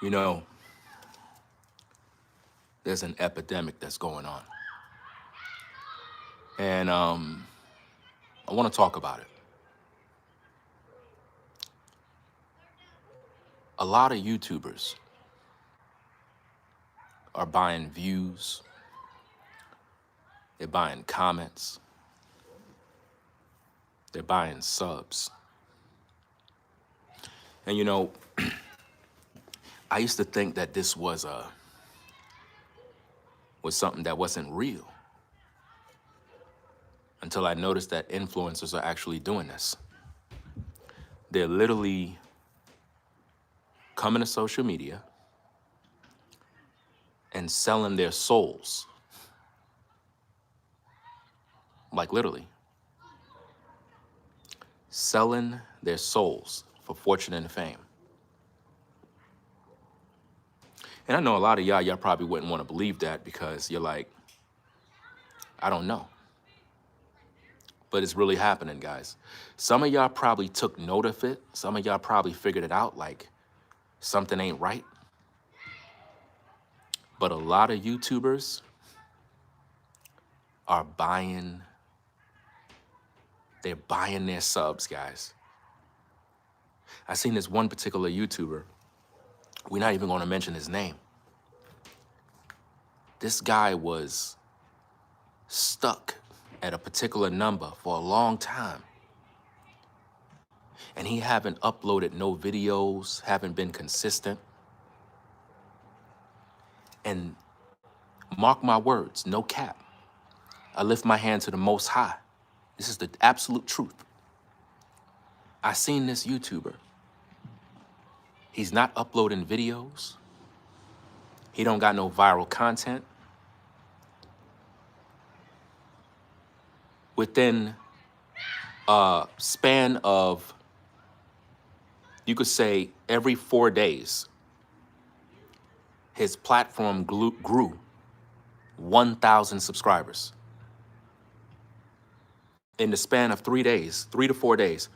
You know, there's an epidemic that's going on. And I want to talk about it. A lot of YouTubers are buying views, they're buying comments, they're buying subs. And you know, I used to think that this was something that wasn't real until I noticed that influencers are actually doing this. They're literally coming to social media and selling their souls. Like literally. Selling their souls for fortune and fame. And I know a lot of y'all probably wouldn't want to believe that because you're like, I don't know. But it's really happening, guys. Some of y'all probably took note of it. Some of y'all probably figured it out, like something ain't right. But a lot of YouTubers are buying their subs, guys. I seen this one particular YouTuber. We're not even going to mention his name. This guy was stuck at a particular number for a long time. And he haven't uploaded no videos, haven't been consistent. And mark my words, no cap. I lift my hand to the Most High. This is the absolute truth. I seen this YouTuber. He's not uploading videos. He don't got no viral content. Within a span of, you could say, every 4 days, his platform grew 1,000 subscribers. In the span of 3 days, 3 to 4 days.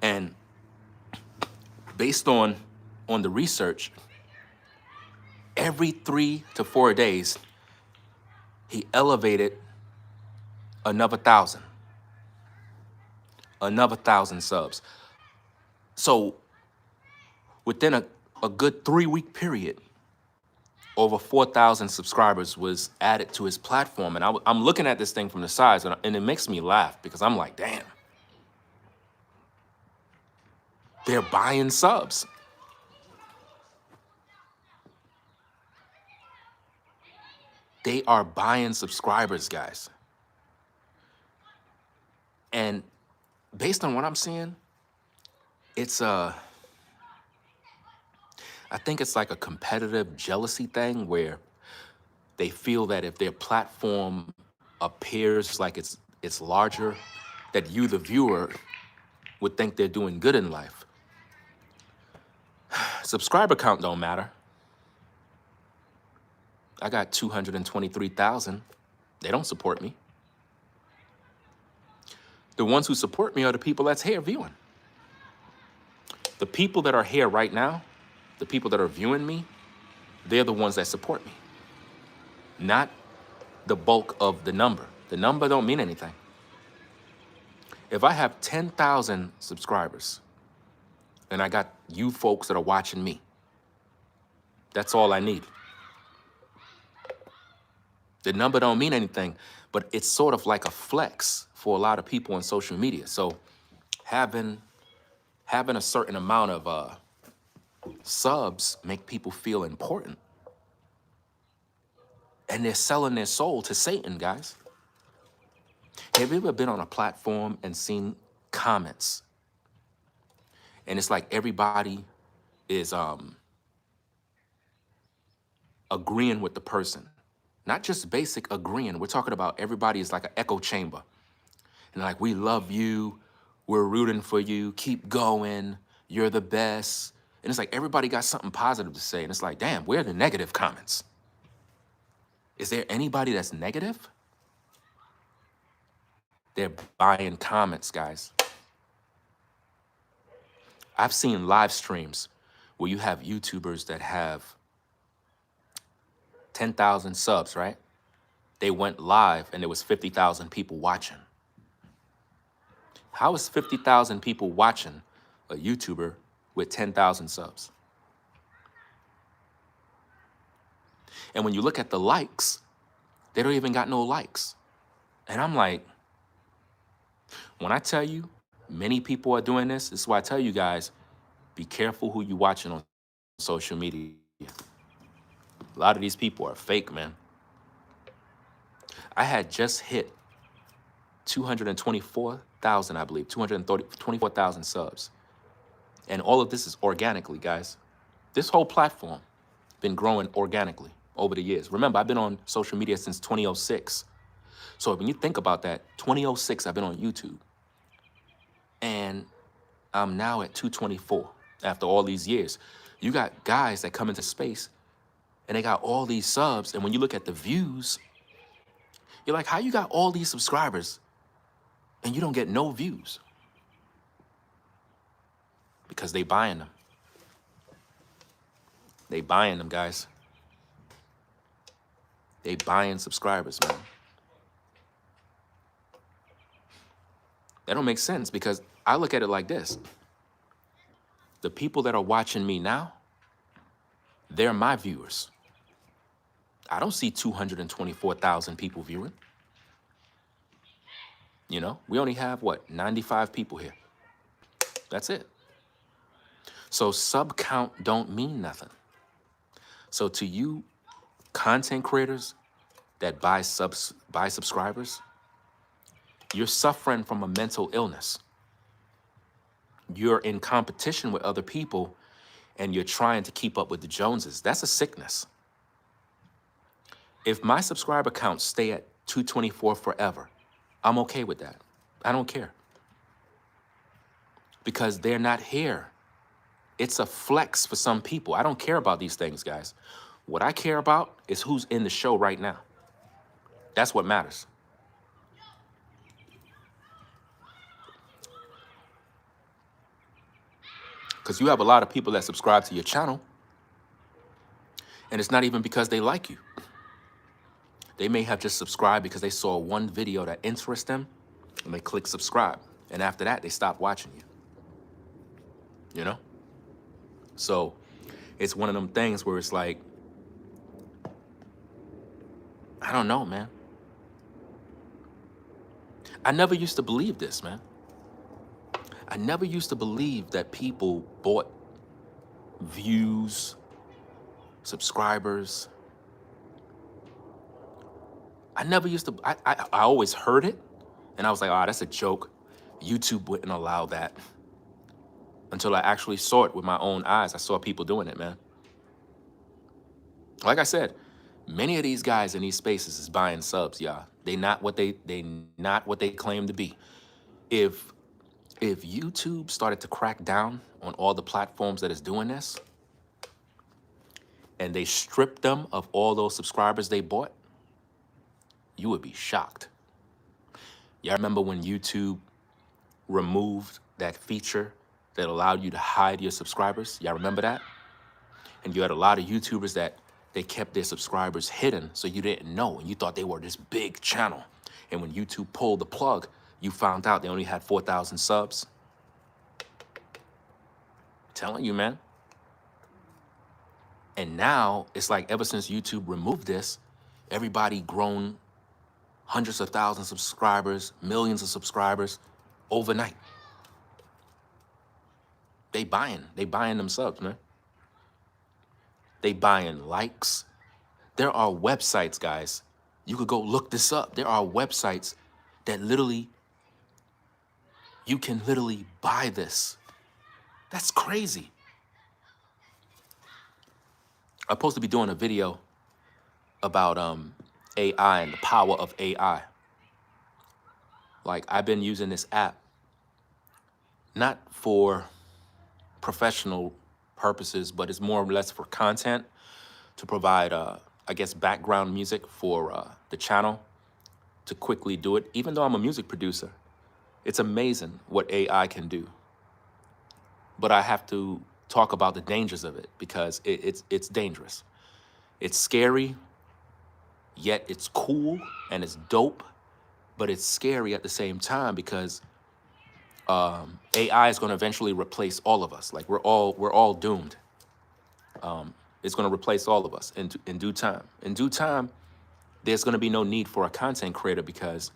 And based on the research, every 3 to 4 days, he elevated another 1,000. Another 1,000 subs. So within a good 3-week period, over 4,000 subscribers was added to his platform. And I'm looking at this thing from the sides, and it makes me laugh because I'm like, damn. They're buying subs. They are buying subscribers, guys. And based on what I'm seeing, it's I think it's like a competitive jealousy thing where they feel that if their platform appears like it's larger, that you, the viewer, would think they're doing good in life. Subscriber count don't matter. I got 223,000. They don't support me. The ones who support me are the people that's here viewing. The people that are here right now, the people that are viewing me, they're the ones that support me. Not the bulk of the number. The number don't mean anything. If I have 10,000 subscribers and I got you folks that are watching me, that's all I need. The number don't mean anything, but it's sort of like a flex for a lot of people on social media. So having a certain amount of subs make people feel important. And they're selling their soul to Satan, guys. Have you ever been on a platform and seen comments? And it's like everybody is agreeing with the person. Not just basic agreeing. We're talking about everybody is like an echo chamber. And like, we love you. We're rooting for you. Keep going. You're the best. And it's like everybody got something positive to say. And it's like, damn, where are the negative comments? Is there anybody that's negative? They're buying comments, guys. I've seen live streams where you have YouTubers that have 10,000 subs, right? They went live and there was 50,000 people watching. How is 50,000 people watching a YouTuber with 10,000 subs? And when you look at the likes, they don't even got no likes. And I'm like, when I tell you many people are doing this is why I tell you guys, be careful who you watching on social media. A lot of these people are fake, man. I had just hit 224,000, I believe, 224,000 subs. And all of this is organically, guys. This whole platform been growing organically over the years. Remember, I've been on social media since 2006. So when you think about that, 2006, I've been on YouTube. And I'm now at 224 after all these years. You got guys that come into space and they got all these subs. And when you look at the views, you're like, how you got all these subscribers and you don't get no views? Because they buying them. They buying them, guys. They buying subscribers, man. That don't make sense because I look at it like this. The people that are watching me now, they're my viewers. I don't see 224,000 people viewing. You know, we only have, 95 people here. That's it. So sub count don't mean nothing. So to you content creators that buy subscribers, you're suffering from a mental illness. You're in competition with other people and you're trying to keep up with the Joneses. That's a sickness. If my subscriber counts stay at 224 forever, I'm okay with that. I don't care. Because they're not here. It's a flex for some people. I don't care about these things, guys. What I care about is who's in the show right now. That's what matters. Because you have a lot of people that subscribe to your channel, and it's not even because they like you. They may have just subscribed because they saw one video that interests them, and they click subscribe. And after that, they stop watching you. You know? So it's one of them things where it's like, I don't know, man. I never used to believe this, man. I never used to believe that people bought views, subscribers. I never used to, I always heard it, and I was like, oh, that's a joke. YouTube wouldn't allow that. Until I actually saw it with my own eyes. I saw people doing it, man. Like I said, many of these guys in these spaces is buying subs, y'all. They not what they claim to be. If YouTube started to crack down on all the platforms that is doing this, and they stripped them of all those subscribers they bought, you would be shocked. Y'all remember when YouTube removed that feature that allowed you to hide your subscribers? Y'all remember that? And you had a lot of YouTubers that they kept their subscribers hidden so you didn't know, and you thought they were this big channel. And when YouTube pulled the plug, you found out they only had 4,000 subs. I'm telling you, man. And now it's like ever since YouTube removed this, everybody grown hundreds of thousands of subscribers, millions of subscribers overnight. They buying them subs, man. They buying likes. There are websites, guys. You could go look this up. There are websites that literally, you can literally buy this. That's crazy. I'm supposed to be doing a video about AI and the power of AI. Like, I've been using this app, not for professional purposes, but it's more or less for content to provide, I guess, background music for the channel to quickly do it. Even though I'm a music producer, it's amazing what AI can do. But I have to talk about the dangers of it, because it's dangerous. It's scary, yet it's cool and it's dope, but it's scary at the same time because AI is going to eventually replace all of us. Like we're all doomed. It's going to replace all of us in due time. In due time, there's going to be no need for a content creator because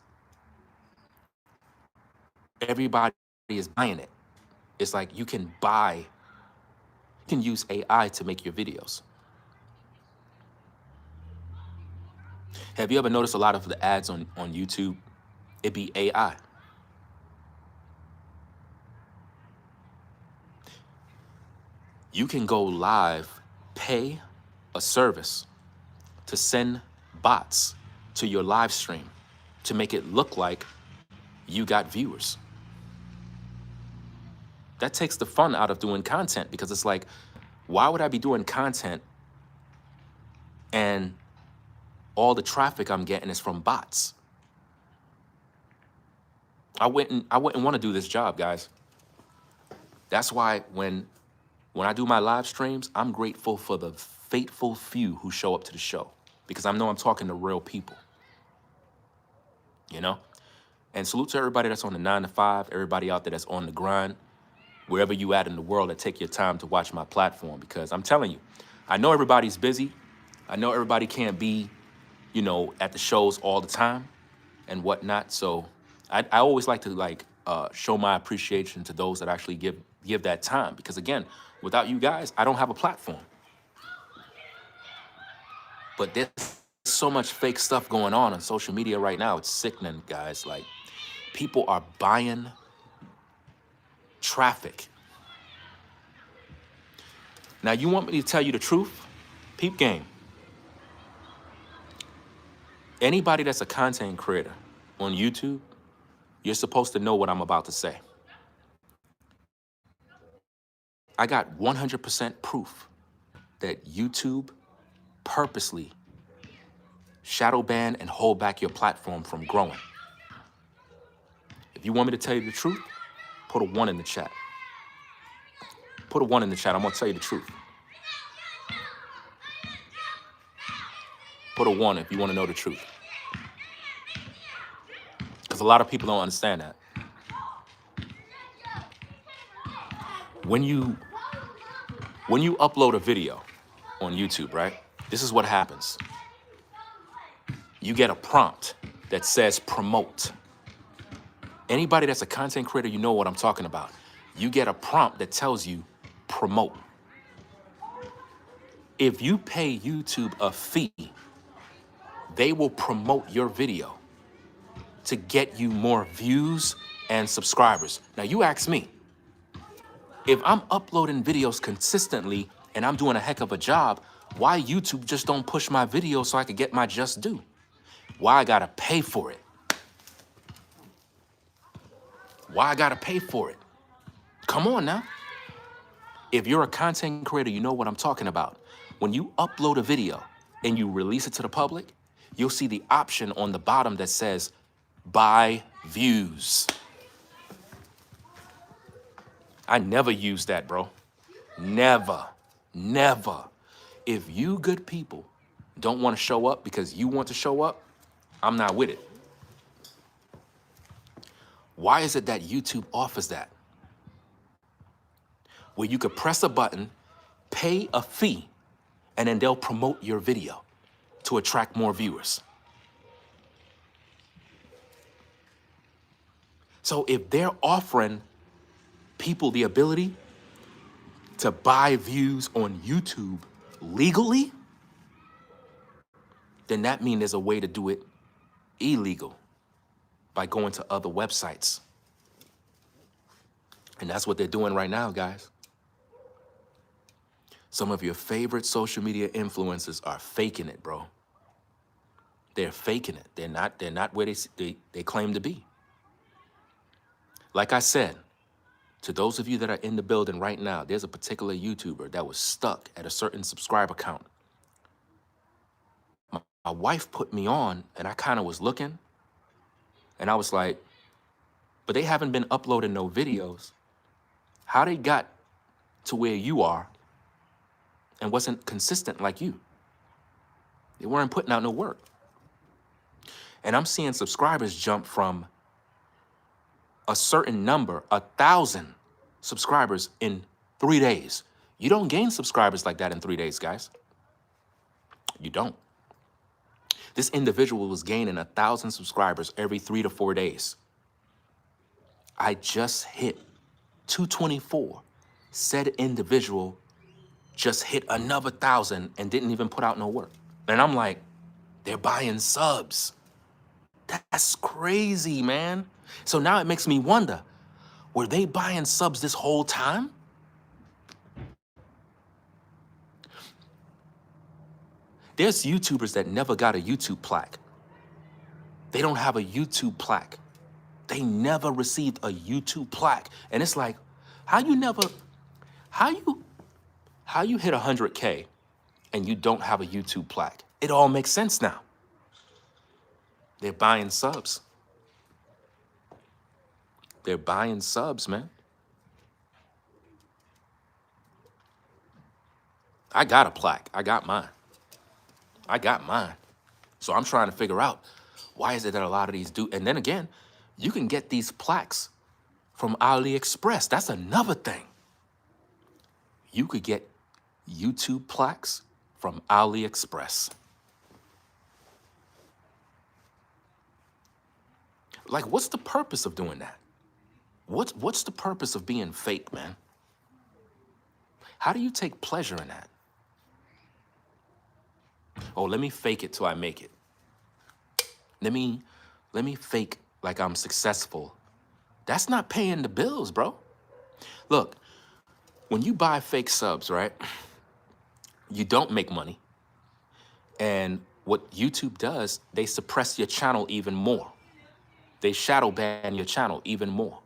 everybody is buying it. It's like you can use AI to make your videos. Have you ever noticed a lot of the ads on YouTube? It be AI. You can go live, pay a service to send bots to your live stream to make it look like you got viewers. That takes the fun out of doing content, because it's like, why would I be doing content and all the traffic I'm getting is from bots? I wouldn't want to do this job, guys. That's why when I do my live streams, I'm grateful for the fateful few who show up to the show, because I know I'm talking to real people, you know? And salute to everybody that's on the 9 to 5, everybody out there that's on the grind, wherever you at in the world, that take your time to watch my platform, because I'm telling you, I know everybody's busy. I know everybody can't be, at the shows all the time and whatnot. So I always like to show my appreciation to those that actually give that time, because again, without you guys, I don't have a platform. But there's so much fake stuff going on social media right now. It's sickening, guys. Like, people are buying traffic. Now, you want me to tell you the truth? Peep game. Anybody that's a content creator on YouTube, you're supposed to know what I'm about to say. I got 100% proof that YouTube purposely shadow ban and hold back your platform from growing. If you want me to tell you the truth, put a 1 in the chat. Put a 1 in the chat. I'm going to tell you the truth. Put a 1 if you want to know the truth. Because a lot of people don't understand that. When you upload a video on YouTube, right? This is what happens. You get a prompt that says promote. Anybody that's a content creator, you know what I'm talking about. You get a prompt that tells you promote. If you pay YouTube a fee, they will promote your video to get you more views and subscribers. Now you ask me, if I'm uploading videos consistently and I'm doing a heck of a job, why YouTube just don't push my video so I could get my just due? Why I gotta pay for it? Why I gotta pay for it? Come on now. If you're a content creator, you know what I'm talking about. When you upload a video and you release it to the public, you'll see the option on the bottom that says buy views. I never use that, bro. Never. If you good people don't want to show up because you want to show up, I'm not with it. Why is it that YouTube offers that? Where you could press a button, pay a fee, and then they'll promote your video to attract more viewers. So if they're offering people the ability to buy views on YouTube legally, then that means there's a way to do it illegal by going to other websites. And that's what they're doing right now, guys. Some of your favorite social media influencers are faking it, bro. They're faking it. They're not where they claim to be. Like I said, to those of you that are in the building right now, there's a particular YouTuber that was stuck at a certain subscriber count. My wife put me on, and I kind of was looking, and I was like, but they haven't been uploading no videos. How they got to where you are and wasn't consistent like you. They weren't putting out no work. And I'm seeing subscribers jump from a certain number, 1,000 subscribers in 3 days. You don't gain subscribers like that in 3 days, guys. You don't. This individual was gaining 1,000 subscribers every 3 to 4 days. I just hit 224. Said individual just hit another 1,000 and didn't even put out no work. And I'm like, they're buying subs. That's crazy, man. So now it makes me wonder, were they buying subs this whole time? There's YouTubers that never got a YouTube plaque. They don't have a YouTube plaque. They never received a YouTube plaque. And it's like, how you hit 100K and you don't have a YouTube plaque? It all makes sense now. They're buying subs. They're buying subs, man. I got a plaque. I got mine. So I'm trying to figure out, why is it that a lot of these do? And then again, you can get these plaques from AliExpress. That's another thing. You could get YouTube plaques from AliExpress. Like, what's the purpose of doing that? What's the purpose of being fake, man? How do you take pleasure in that? Oh, let me fake it till I make it. Let me fake like I'm successful. That's not paying the bills, bro. Look, when you buy fake subs, right? You don't make money. And what YouTube does, they suppress your channel even more. They shadow ban your channel even more.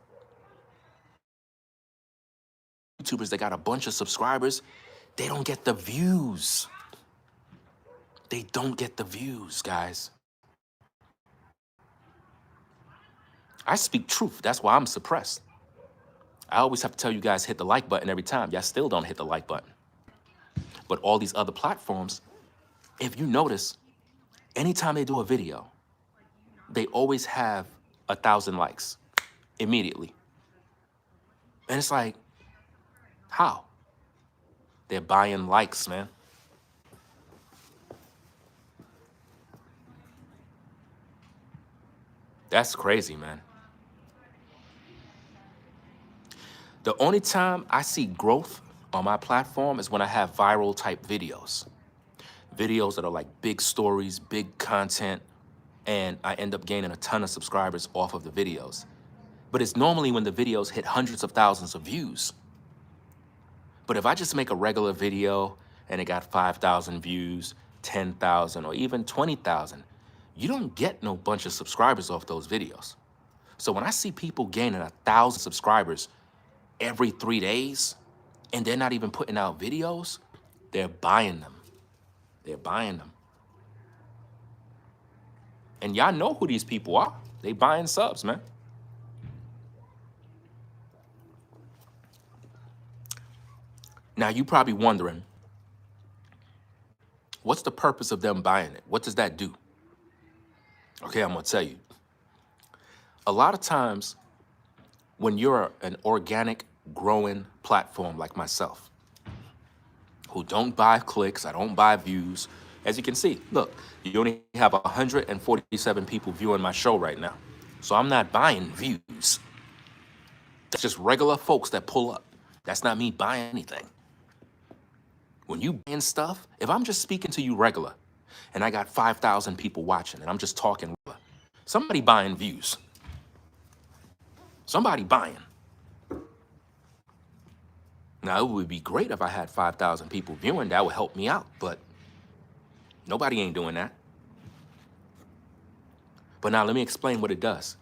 YouTubers that got a bunch of subscribers, they don't get the views. They don't get the views, guys. I speak truth. That's why I'm suppressed. I always have to tell you guys, hit the like button every time. Y'all still don't hit the like button. But all these other platforms, if you notice, anytime they do a video, they always have 1,000 likes immediately. And it's like, how? They're buying likes, man. That's crazy, man. The only time I see growth on my platform is when I have viral type videos. Videos that are like big stories, big content, and I end up gaining a ton of subscribers off of the videos. But it's normally when the videos hit hundreds of thousands of views. But if I just make a regular video and it got 5,000 views, 10,000, or even 20,000, you don't get no bunch of subscribers off those videos. So when I see people gaining 1,000 subscribers every 3 days, and they're not even putting out videos, they're buying them. They're buying them. And y'all know who these people are. They buying subs, man. Now, you probably wondering, what's the purpose of them buying it? What does that do? Okay, I'm gonna tell you. A lot of times, when you're an organic, growing platform like myself, who don't buy clicks, I don't buy views, as you can see, look, you only have 147 people viewing my show right now. So I'm not buying views. That's just regular folks that pull up. That's not me buying anything. When you buying stuff, if I'm just speaking to you regular, and I got 5,000 people watching, and I'm just talking regular, somebody buying views. Somebody buying. Now, it would be great if I had 5,000 people viewing. That would help me out, but nobody ain't doing that. But now let me explain what it does.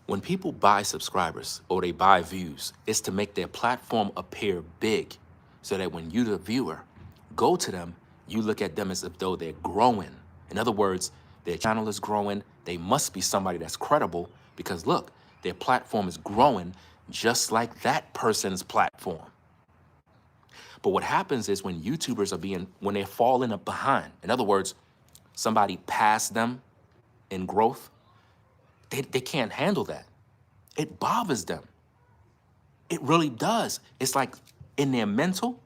When people buy subscribers or they buy views, it's to make their platform appear big so that when you, the viewer, go to them, you look at them as if though they're growing. In other words, their channel is growing. They must be somebody that's credible because look, their platform is growing just like that person's platform. But what happens is when YouTubers when they're falling up behind, in other words, somebody passed them in growth, they can't handle that. It bothers them. It really does. It's like in their mental,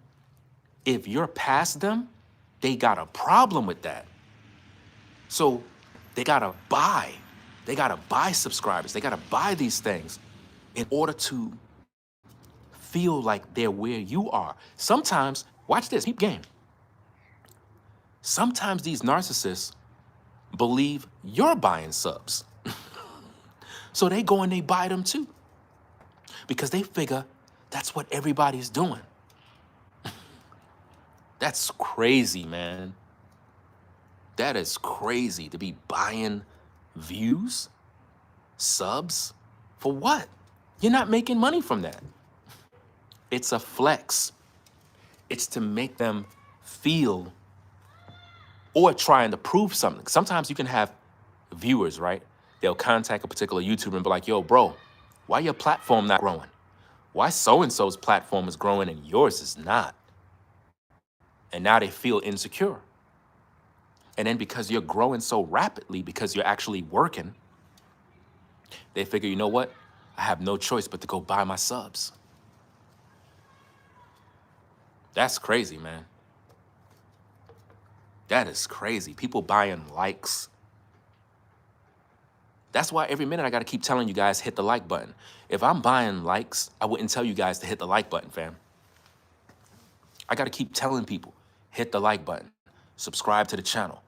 if you're past them, they got a problem with that. So they gotta buy subscribers. They gotta buy these things in order to feel like they're where you are. Sometimes, watch this, keep game. Sometimes these narcissists believe you're buying subs. So they go and they buy them too. Because they figure that's what everybody's doing. That's crazy, man. That is crazy to be buying views, subs, for what? You're not making money from that. It's a flex. It's to make them feel or trying to prove something. Sometimes you can have viewers, right? They'll contact a particular YouTuber and be like, yo, bro, why your platform not growing? Why so-and-so's platform is growing and yours is not? And now they feel insecure. And then because you're growing so rapidly, because you're actually working, they figure, you know what? I have no choice but to go buy my subs. That's crazy, man. That is crazy. People buying likes. That's why every minute I gotta keep telling you guys, hit the like button. If I'm buying likes, I wouldn't tell you guys to hit the like button, fam. I gotta keep telling people, hit the like button, subscribe to the channel,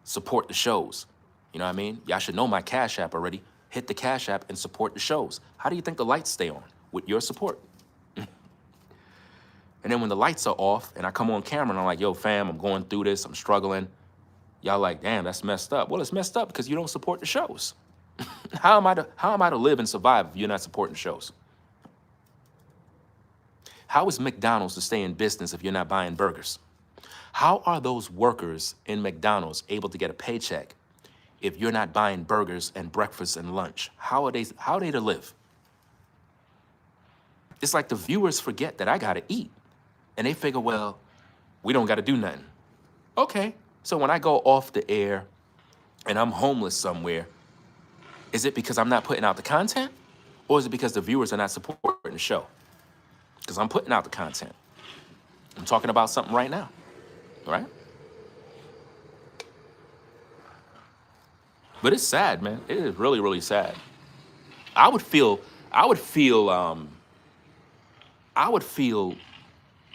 support the shows. You know what I mean? Y'all should know my Cash App already. Hit the Cash App and support the shows. How do you think the lights stay on? With your support. And then when the lights are off and I come on camera and I'm like, yo, fam, I'm going through this, I'm struggling. Y'all like, damn, that's messed up. Well, it's messed up because you don't support the shows. How am I to live and survive if you're not supporting shows? How is McDonald's to stay in business if you're not buying burgers? How are those workers in McDonald's able to get a paycheck if you're not buying burgers and breakfast and lunch? How are they to live? It's like the viewers forget that I gotta eat. And they figure, well, we don't gotta do nothing. Okay, so when I go off the air and I'm homeless somewhere, is it because I'm not putting out the content? Or is it because the viewers are not supporting the show? Because I'm putting out the content. I'm talking about something right now, right? But it's sad, man. It is really, really sad. I would feel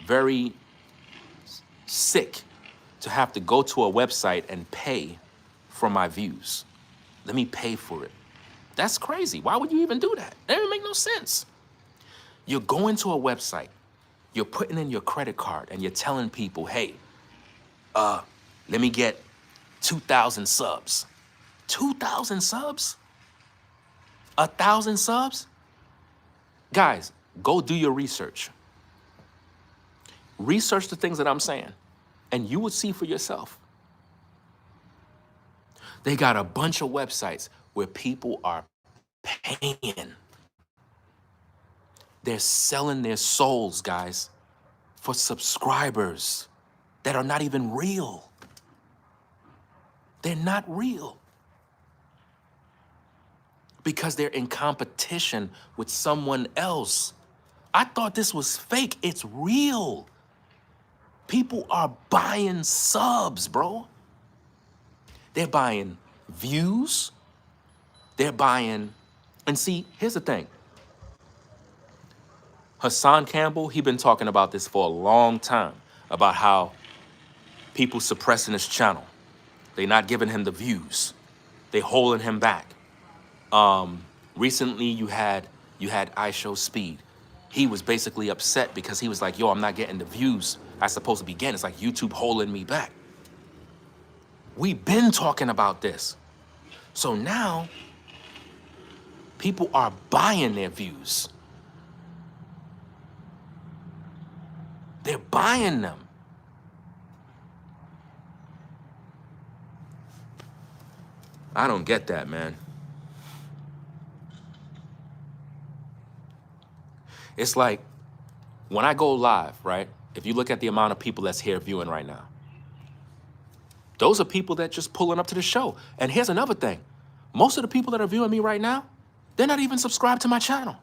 very sick to have to go to a website and pay for my views. Let me pay for it. That's crazy. Why would you even do that? That doesn't make no sense. You're going to a website, you're putting in your credit card and you're telling people, hey, let me get 2,000 subs. 2,000 subs? 1,000 subs? Guys, go do your research. Research the things that I'm saying, and you will see for yourself. They got a bunch of websites where people are paying. They're selling their souls, guys, for subscribers that are not even real. They're not real. Because they're in competition with someone else. I thought this was fake. It's real. People are buying subs, bro. They're buying views. They're buying, and see, here's the thing. Hassan Campbell, he been talking about this for a long time, about how people suppressing his channel. They not giving him the views. They holding him back. Recently you had iShow Speed. He was basically upset because he was like, yo, I'm not getting the views I'm supposed to be getting. It's like YouTube holding me back. We've been talking about this. So now people are buying their views. They're buying them. I don't get that, man. It's like when I go live, right? If you look at the amount of people that's here viewing right now, those are people that just pulling up to the show. And here's another thing. Most of the people that are viewing me right now, they're not even subscribed to my channel.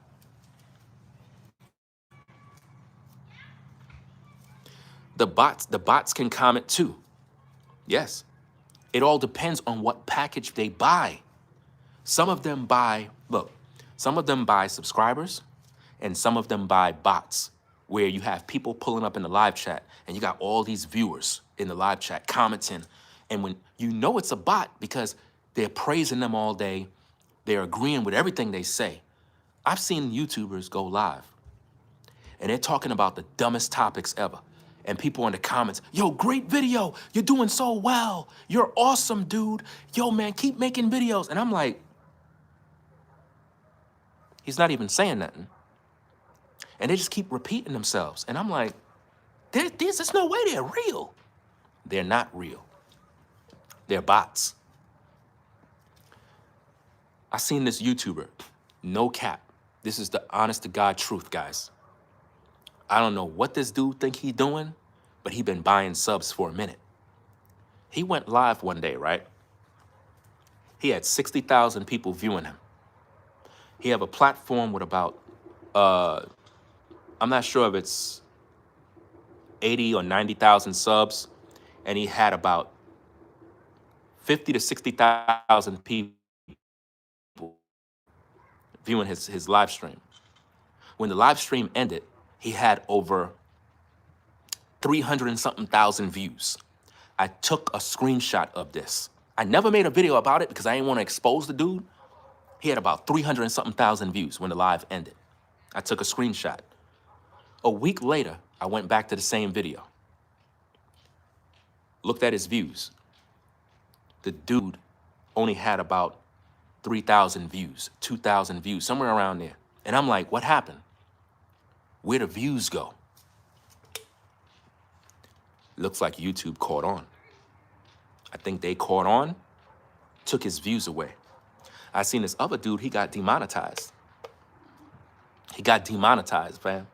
The bots can comment too. Yes. It all depends on what package they buy. Some of them buy, look, some of them buy subscribers and some of them buy bots where you have people pulling up in the live chat and you got all these viewers in the live chat commenting. And when you know it's a bot because they're praising them all day, they're agreeing with everything they say. I've seen YouTubers go live and they're talking about the dumbest topics ever. And people in the comments, yo, great video. You're doing so well. You're awesome, dude. Yo, man, keep making videos. And I'm like, he's not even saying nothing. And they just keep repeating themselves. And I'm like, there's no way they're real. They're not real. They're bots. I seen this YouTuber, no cap. This is the honest to God truth, guys. I don't know what this dude think he doing, but he been buying subs for a minute. He went live one day, right? He had 60,000 people viewing him. He have a platform with about, I'm not sure if it's 80 or 90,000 subs, and he had about 50 to 60,000 people viewing his live stream. When the live stream ended, he had over 300 and something thousand views. I took a screenshot of this. I never made a video about it because I didn't want to expose the dude. He had about 300 and something thousand views when the live ended. I took a screenshot. A week later, I went back to the same video. Looked at his views. The dude only had about 3,000 views, 2,000 views, somewhere around there. And I'm like, what happened? Where'd the views go? Looks like YouTube caught on. I think they caught on, took his views away. I seen this other dude, he got demonetized. He got demonetized, fam.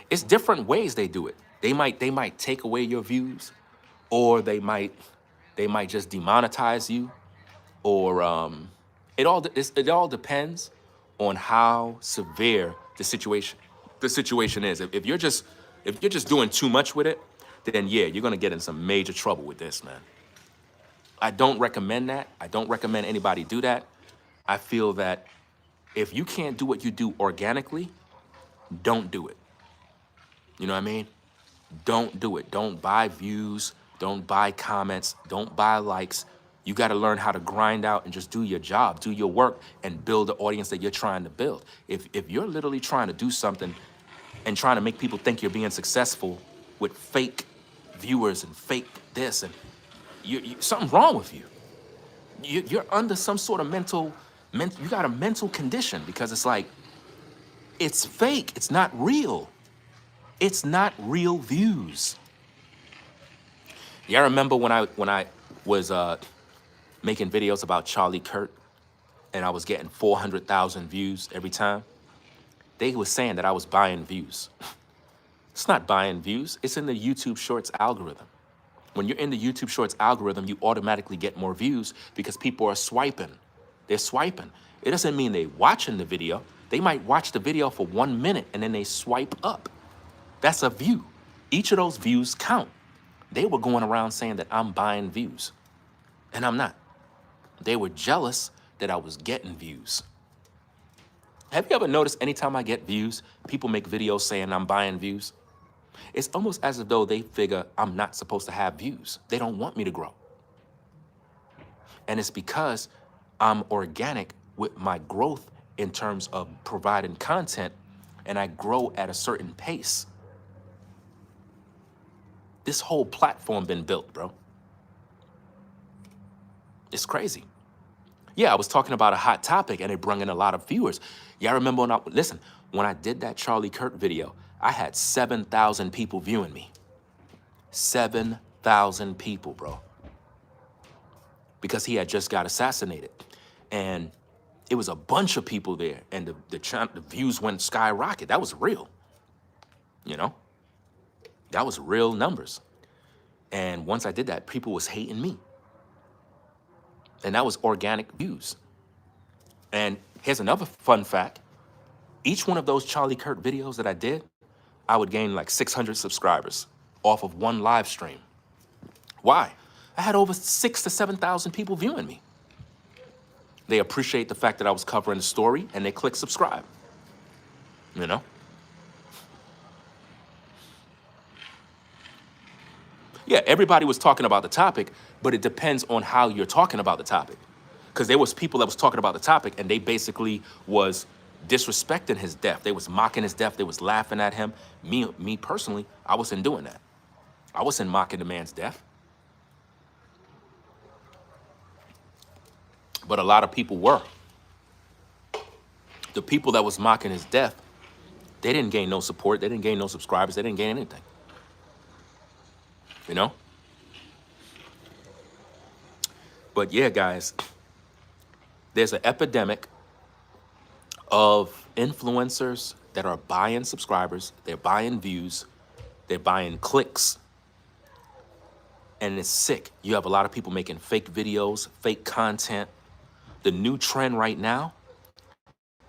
It's different ways they do it. They might take away your views, or they might just demonetize you, or it all depends on how severe the situation is. If you're just doing too much with it, then yeah, you're gonna get in some major trouble with this, man. I don't recommend that. I don't recommend anybody do that. I feel that if you can't do what you do organically, don't do it. You know what I mean? Don't do it. Don't buy views. Don't buy comments. Don't buy likes. You got to learn how to grind out and just do your job, do your work, and build the audience that you're trying to build. If you're literally trying to do something and trying to make people think you're being successful with fake viewers and fake this, and something's wrong with you. You're under some sort of you got a mental condition, because it's like, it's fake. It's not real. It's not real views. Y'all remember when I was making videos about Charlie Kirk and I was getting 400,000 views every time? They were saying that I was buying views. It's not buying views. It's in the YouTube Shorts algorithm. When you're in the YouTube Shorts algorithm, you automatically get more views because people are swiping. They're swiping. It doesn't mean they're watching the video. They might watch the video for 1 minute and then they swipe up. That's a view. Each of those views count. They were going around saying that I'm buying views, and I'm not. They were jealous that I was getting views. Have you ever noticed anytime I get views, people make videos saying I'm buying views? It's almost as though they figure I'm not supposed to have views. They don't want me to grow. And it's because I'm organic with my growth in terms of providing content, and I grow at a certain pace. This whole platform been built, bro. It's crazy. Yeah, I was talking about a hot topic and it brought in a lot of viewers. Y'all remember when I did that Charlie Kirk video, I had 7,000 people viewing me. 7,000 people, bro. Because he had just got assassinated. And it was a bunch of people there, and the views went skyrocket. That was real, you know? That was real numbers. And once I did that, people was hating me. And that was organic views. And here's another fun fact. Each one of those Charlie Kirk videos that I did, I would gain like 600 subscribers off of one live stream. Why? I had over 6,000 to 7,000 people viewing me. They appreciate the fact that I was covering the story, and they click subscribe, you know? Yeah, everybody was talking about the topic, but it depends on how you're talking about the topic. Because there was people that was talking about the topic, and they basically was disrespecting his death. They was mocking his death. They was laughing at him. Me personally, I wasn't doing that. I wasn't mocking the man's death. But a lot of people were. The people that was mocking his death, they didn't gain no support. They didn't gain no subscribers. They didn't gain anything. You know? But yeah, guys, there's an epidemic of influencers that are buying subscribers. They're buying views. They're buying clicks. And it's sick. You have a lot of people making fake videos, fake content. The new trend right now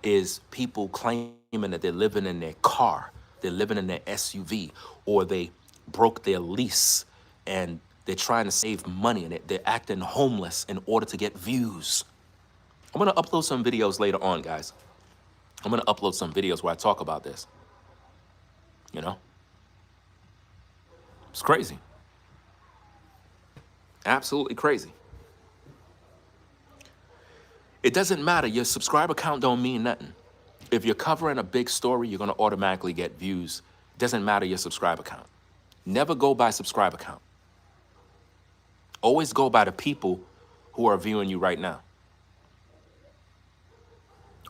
is people claiming that they're living in their car, they're living in their SUV, or they broke their lease and they're trying to save money and they're acting homeless in order to get views. I'm gonna upload some videos later on, guys. I'm gonna upload some videos where I talk about this. You know? It's crazy. Absolutely crazy. It doesn't matter. Your subscriber count don't mean nothing. If you're covering a big story, you're going to automatically get views. Doesn't matter your subscriber count. Never go by subscriber count. Always go by the people who are viewing you right now.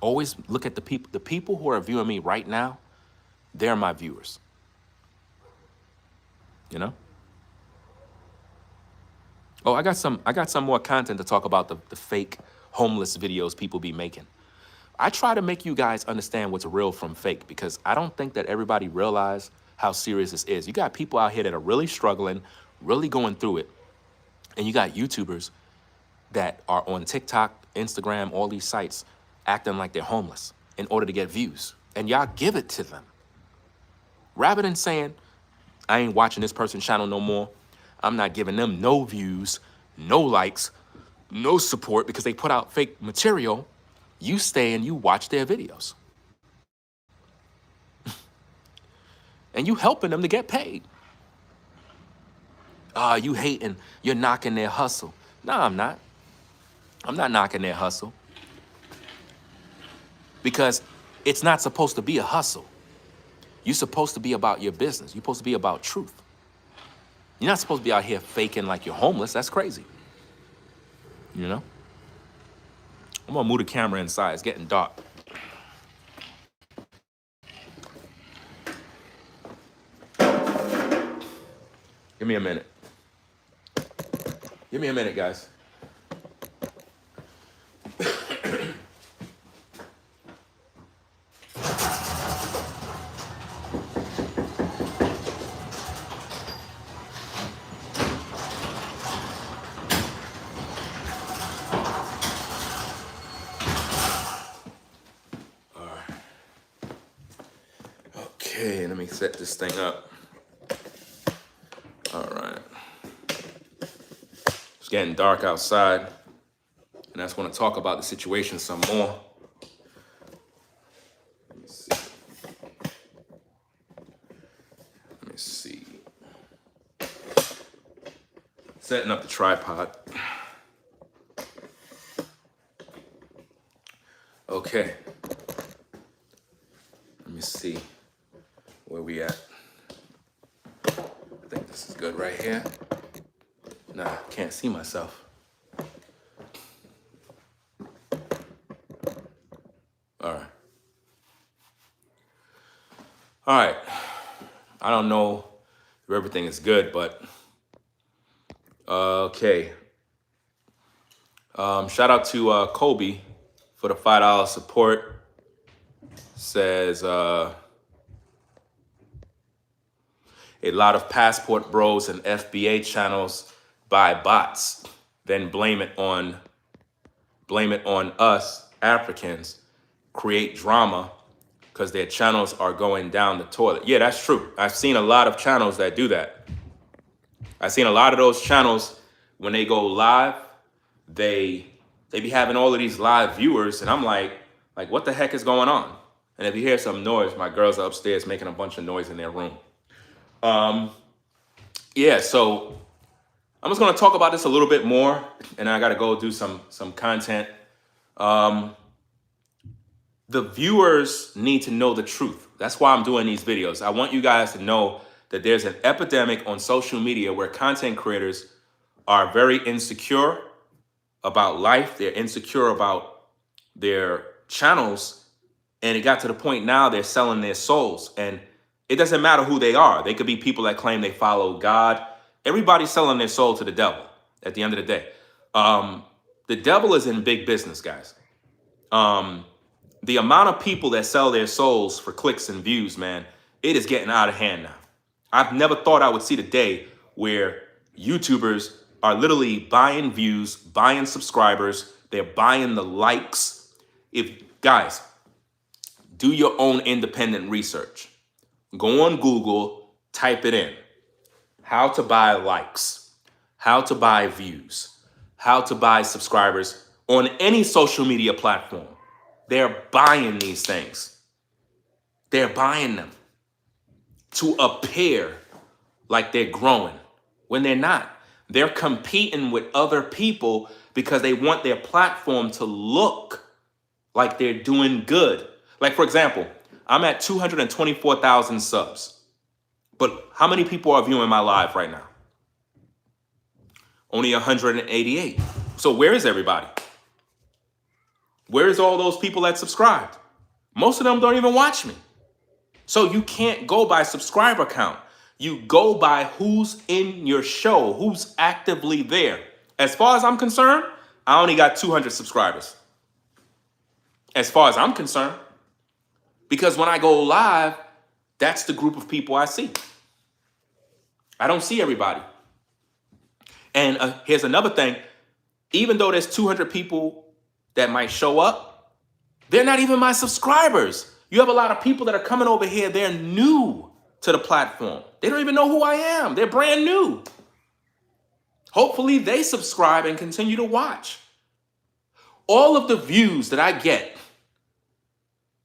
Always look at the people. The people who are viewing me right now, they're my viewers. You know? Oh, I got some more content to talk about the fake homeless videos people be making. I try to make you guys understand what's real from fake because I don't think that everybody realize how serious this is. You got people out here that are really struggling, really going through it. And you got YouTubers that are on TikTok, Instagram, all these sites acting like they're homeless in order to get views. And y'all give it to them. Rather than saying, I ain't watching this person's channel no more. I'm not giving them no views, no likes, no support because they put out fake material. You stay and you watch their videos. And you helping them to get paid. You hating, you're knocking their hustle. No, I'm not. I'm not knocking their hustle. Because it's not supposed to be a hustle. You're supposed to be about your business. You're supposed to be about truth. You're not supposed to be out here faking like you're homeless. That's crazy. You know? I'm gonna move the camera inside. It's getting dark. Give me a minute. Give me a minute, guys. Okay, let me set this thing up. All right. It's getting dark outside, and I just want to talk about the situation some more. Let me see. Let me see. Setting up the tripod. Okay. Let me see where we at. I think this is good right here. Nah, can't see myself. All right. All right. I don't know if everything is good, but okay. Shout out to Kobe for the $5 support. Says a lot of passport bros and FBA channels buy bots, then blame it on us Africans, create drama because their channels are going down the toilet. Yeah, that's true. I've seen a lot of channels that do that. I've seen a lot of those channels when they go live, they be having all of these live viewers, and I'm like, what the heck is going on? And if you hear some noise, my girls are upstairs making a bunch of noise in their room. Yeah, so I'm just gonna talk about this a little bit more, and I gotta go do some content. The viewers need to know the truth. That's why I'm doing these videos. I want you guys to know that there's an epidemic on social media where content creators are very insecure about life. They're insecure about their channels. And it got to the point now they're selling their souls. And it doesn't matter who they are. They could be people that claim they follow God. Everybody's selling their soul to the devil at the end of the day. The devil is in big business, guys. The amount of people that sell their souls for clicks and views, man, it is getting out of hand now. I've never thought I would see the day where YouTubers are literally buying views, buying subscribers, they're buying the likes. Guys, do your own independent research. Go on Google, type it in. How to buy likes, how to buy views, how to buy subscribers on any social media platform. They're buying these things. They're buying them to appear like they're growing when they're not. They're competing with other people because they want their platform to look like they're doing good. Like, for example, I'm at 224,000 subs. But how many people are viewing my live right now? Only 188. So where is everybody? Where is all those people that subscribed? Most of them don't even watch me. So you can't go by subscriber count. You go by who's in your show, who's actively there. As far as I'm concerned, I only got 200 subscribers. As far as I'm concerned. Because when I go live, that's the group of people I see. I don't see everybody. And here's another thing. Even though there's 200 people that might show up, they're not even my subscribers. You have a lot of people that are coming over here. They're new to the platform. They don't even know who I am. They're brand new. Hopefully they subscribe and continue to watch. All of the views that I get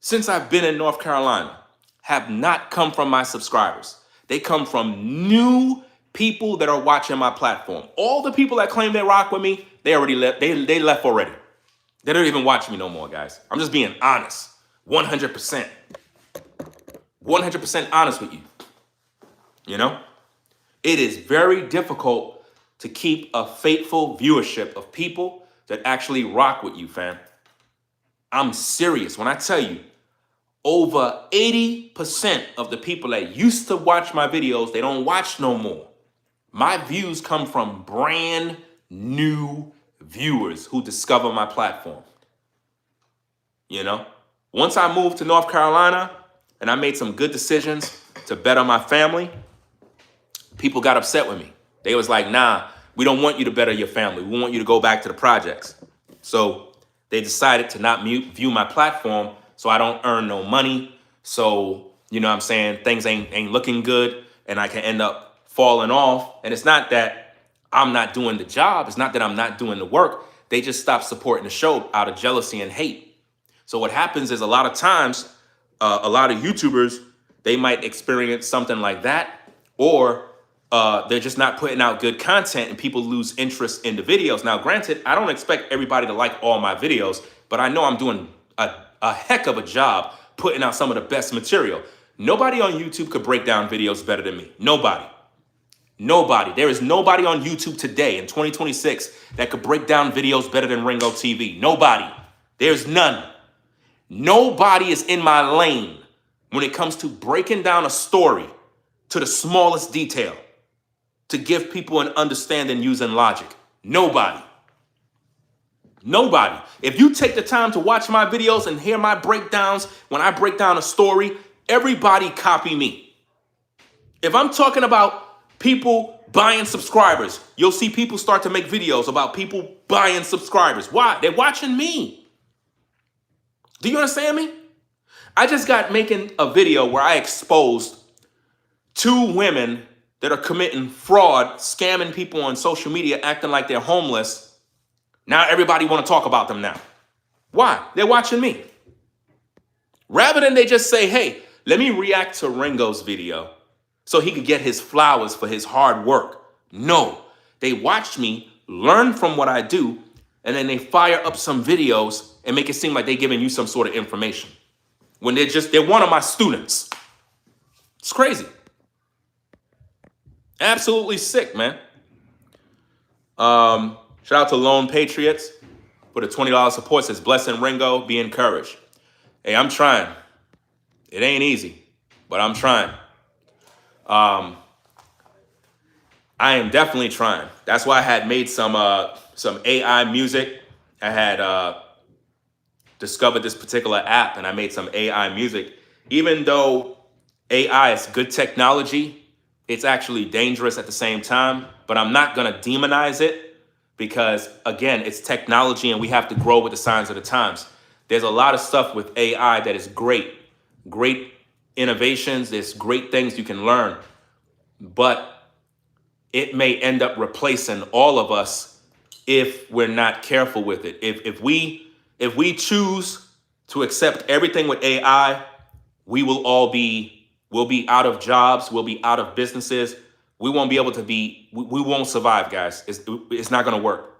since I've been in North Carolina have not come from my subscribers. They come from new people that are watching my platform. All the people that claim they rock with me, they already left. They left already. They don't even watch me no more, guys. I'm just being honest. 100%. 100% honest with you. You know? It is very difficult to keep a faithful viewership of people that actually rock with you, fam. I'm serious when I tell you, over 80% of the people that used to watch my videos, they don't watch no more. My views come from brand new viewers who discover my platform. You know, once I moved to North Carolina and I made some good decisions to better my family, people got upset with me. They was like, nah, we don't want you to better your family. We want you to go back to the projects. So they decided to not view my platform so I don't earn no money. So, you know what I'm saying, things ain't looking good and I can end up falling off. And it's not that I'm not doing the job. It's not that I'm not doing the work. They just stopped supporting the show out of jealousy and hate. So what happens is a lot of times, a lot of YouTubers, they might experience something like that, or they're just not putting out good content and people lose interest in the videos. Now, granted, I don't expect everybody to like all my videos, but I know I'm doing a heck of a job putting out some of the best material. Nobody on YouTube could break down videos better than me. Nobody. Nobody. There is nobody on YouTube today in 2026 that could break down videos better than Ringo TV. Nobody. There's none. Nobody is in my lane when it comes to breaking down a story to the smallest detail to give people an understanding using logic. Nobody. Nobody. If you take the time to watch my videos and hear my breakdowns, when I break down a story, everybody copy me. If I'm talking about people buying subscribers, you'll see people start to make videos about people buying subscribers. Why? They're watching me. Do you understand me? I just got making a video where I exposed 2 women that are committing fraud, scamming people on social media, acting like they're homeless. Now everybody want to talk about them now. Why? They're watching me. Rather than they just say, hey, let me react to Ringo's video so he could get his flowers for his hard work. No, they watch me, learn from what I do, and then they fire up some videos and make it seem like they're giving you some sort of information. When they're one of my students. It's crazy. Absolutely sick, man. Shout out to Lone Patriots for the $20 support. Says, blessing Ringo, be encouraged. Hey, I'm trying. It ain't easy, but I'm trying. I am definitely trying. That's why I had made some AI music. I had discovered this particular app and I made some AI music. Even though AI is good technology, it's actually dangerous at the same time, but I'm not going to demonize it because, again, it's technology and we have to grow with the signs of the times. There's a lot of stuff with AI that is great innovations. There's great things you can learn, but it may end up replacing all of us if we're not careful with it. If we choose to accept everything with AI, we'll be out of jobs. We'll be out of businesses. We won't be able to we won't survive, guys. It's not going to work.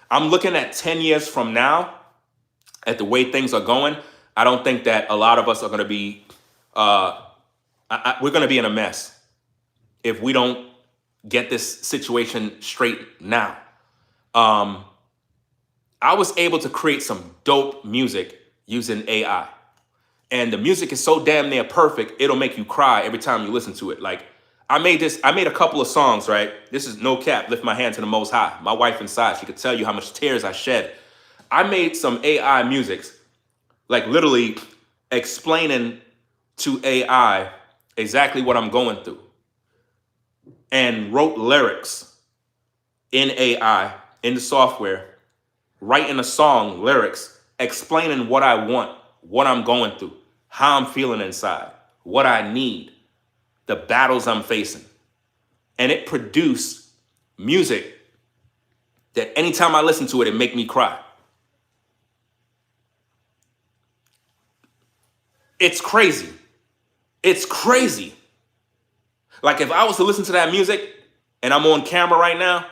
I'm looking at 10 years from now at the way things are going. I don't think that a lot of us are going to be, we're going to be in a mess if we don't get this situation straight now. I was able to create some dope music using AI. And the music is so damn near perfect, it'll make you cry every time you listen to it. Like, I made a couple of songs, right? This is no cap, lift my hand to the most high. My wife inside, she could tell you how much tears I shed. I made some AI musics, like literally explaining to AI exactly what I'm going through. And wrote lyrics in AI, in the software, writing a song, lyrics, explaining what I want, what I'm going through, how I'm feeling inside, what I need, the battles I'm facing. And it produced music that anytime I listen to it, it make me cry. It's crazy. It's crazy. Like if I was to listen to that music and I'm on camera right now,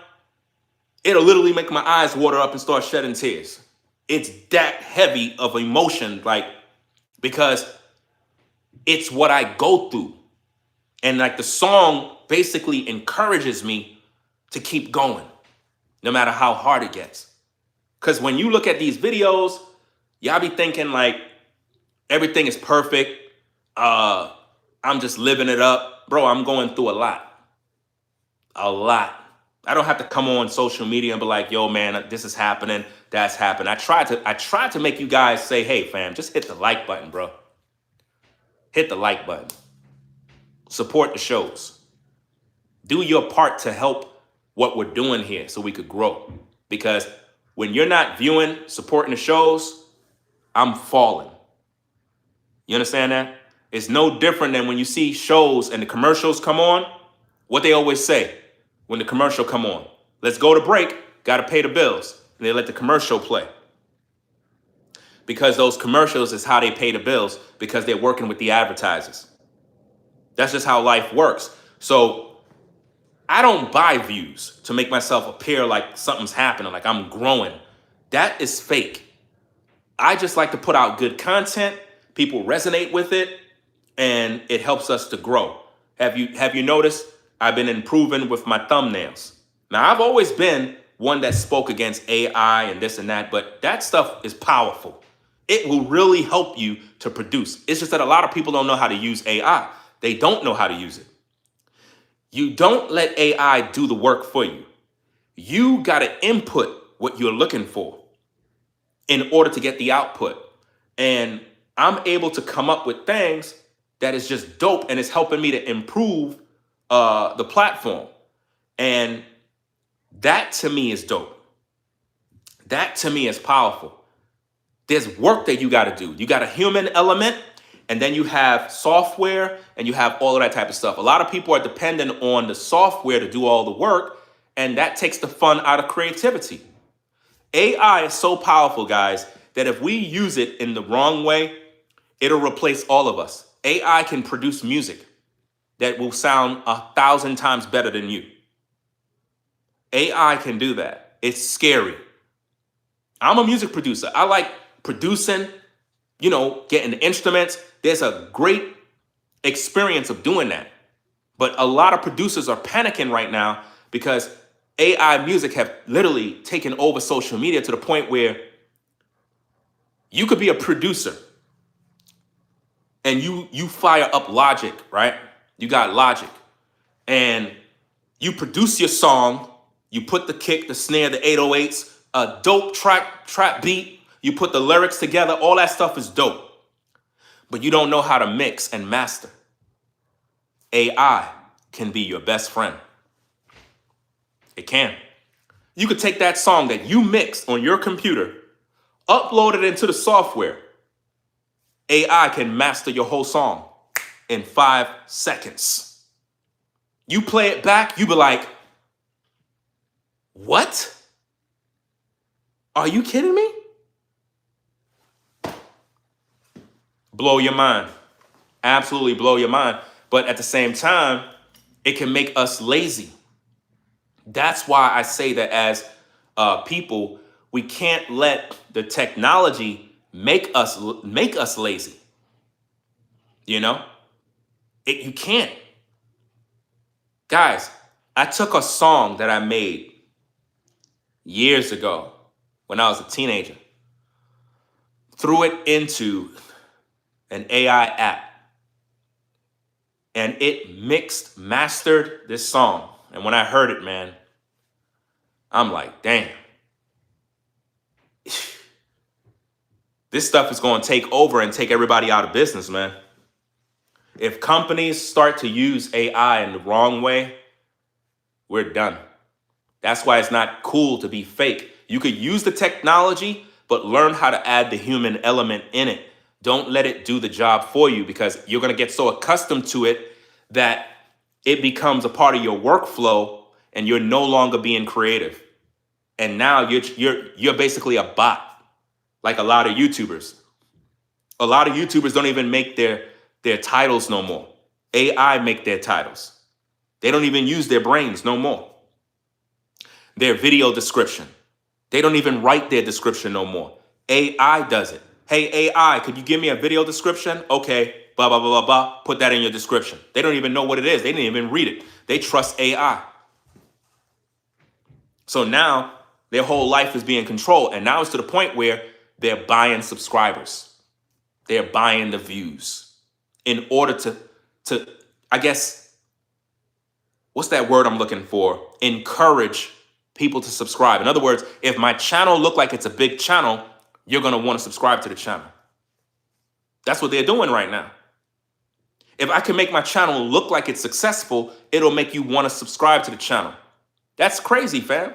it'll literally make my eyes water up and start shedding tears. It's that heavy of emotion, like, because it's what I go through. And like the song basically encourages me to keep going, no matter how hard it gets. Because when you look at these videos, y'all be thinking like everything is perfect. I'm just living it up. Bro, I'm going through a lot. A lot. I don't have to come on social media and be like, yo, man, this is happening. That's happening. I tried to make you guys say, hey, fam, just hit the like button, bro. Hit the like button. Support the shows. Do your part to help what we're doing here so we could grow. Because when you're not viewing, supporting the shows, I'm falling. You understand that? It's no different than when you see shows and the commercials come on. What they always say when the commercial come on. Let's go to break. Got to pay the bills. And they let the commercial play. Because those commercials is how they pay the bills, because they're working with the advertisers. That's just how life works. So I don't buy views to make myself appear like something's happening, like I'm growing. That is fake. I just like to put out good content. People resonate with it, and it helps us to grow. Have you noticed I've been improving with my thumbnails? Now, I've always been one that spoke against AI and this and that, but that stuff is powerful. It will really help you to produce. It's just that a lot of people don't know how to use AI. They don't know how to use it. You don't let AI do the work for you. You got to input what you're looking for. in order to get the output. And I'm able to come up with things that is just dope, and it's helping me to improve the platform. And that to me is dope. That to me is powerful. There's work that you got to do. You got a human element, and then you have software, and you have all of that type of stuff. A lot of people are dependent on the software to do all the work, and that takes the fun out of creativity. AI is so powerful, guys, that if we use it in the wrong way, it'll replace all of us. AI can produce music that will sound 1,000 times better than you. AI can do that. It's scary. I'm a music producer. I like producing, getting the instruments. There's a great experience of doing that. But a lot of producers are panicking right now because AI music have literally taken over social media to the point where you could be a producer and you fire up Logic, right? You got Logic, and you produce your song. You put the kick, the snare, the 808s, a dope trap beat. You put the lyrics together. All that stuff is dope. But you don't know how to mix and master. AI can be your best friend. It can. You could take that song that you mixed on your computer, upload it into the software. AI can master your whole song in 5 seconds. You play it back, you be like, what? Are you kidding me? Blow your mind. Absolutely blow your mind. But at the same time, it can make us lazy. That's why I say that as people, we can't let the technology make us lazy. You can't. Guys, I took a song that I made years ago when I was a teenager, threw it into an AI app, and it mastered this song. And when I heard it, man, I'm like, damn. This stuff is going to take over and take everybody out of business, man. If companies start to use AI in the wrong way, we're done. That's why it's not cool to be fake. You could use the technology, but learn how to add the human element in it. Don't let it do the job for you, because you're going to get so accustomed to it that it becomes a part of your workflow and you're no longer being creative. And now you're basically a bot, like a lot of YouTubers. A lot of YouTubers don't even make their titles no more. AI make their titles. They don't even use their brains no more. Their video description. They don't even write their description no more. AI does it. Hey, AI, could you give me a video description? Okay, blah, blah, blah, blah, blah. Put that in your description. They don't even know what it is. They didn't even read it. They trust AI. So now their whole life is being controlled. And now it's to the point where they're buying subscribers. They're buying the views in order to, I guess, what's that word I'm looking for? Encourage people to subscribe. In other words, if my channel look like it's a big channel, you're going to want to subscribe to the channel. That's what they're doing right now. If I can make my channel look like it's successful, it'll make you want to subscribe to the channel. That's crazy, fam.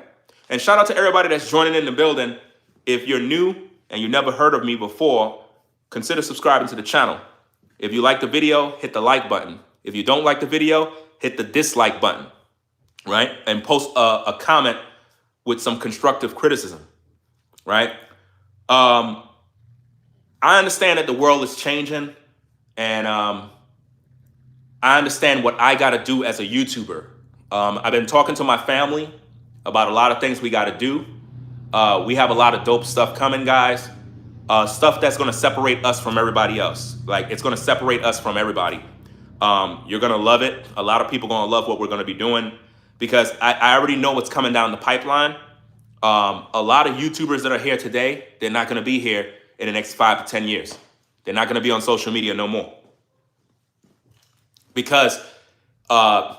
And shout out to everybody that's joining in the building. If you're new and you never heard of me before, consider subscribing to the channel. If you like the video, hit the like button. If you don't like the video, hit the dislike button, right? And post a comment with some constructive criticism, right? I understand that the world is changing, and I understand what I got to do as a YouTuber. I've been talking to my family about a lot of things we got to do. We have a lot of dope stuff coming, guys. Stuff that's going to separate us from everybody else. Like, it's going to separate us from everybody. You're going to love it. A lot of people are going to love what we're going to be doing, because I already know what's coming down the pipeline. A lot of YouTubers that are here today, they're not going to be here in the next 5 to 10 years. They're not going to be on social media no more. Because a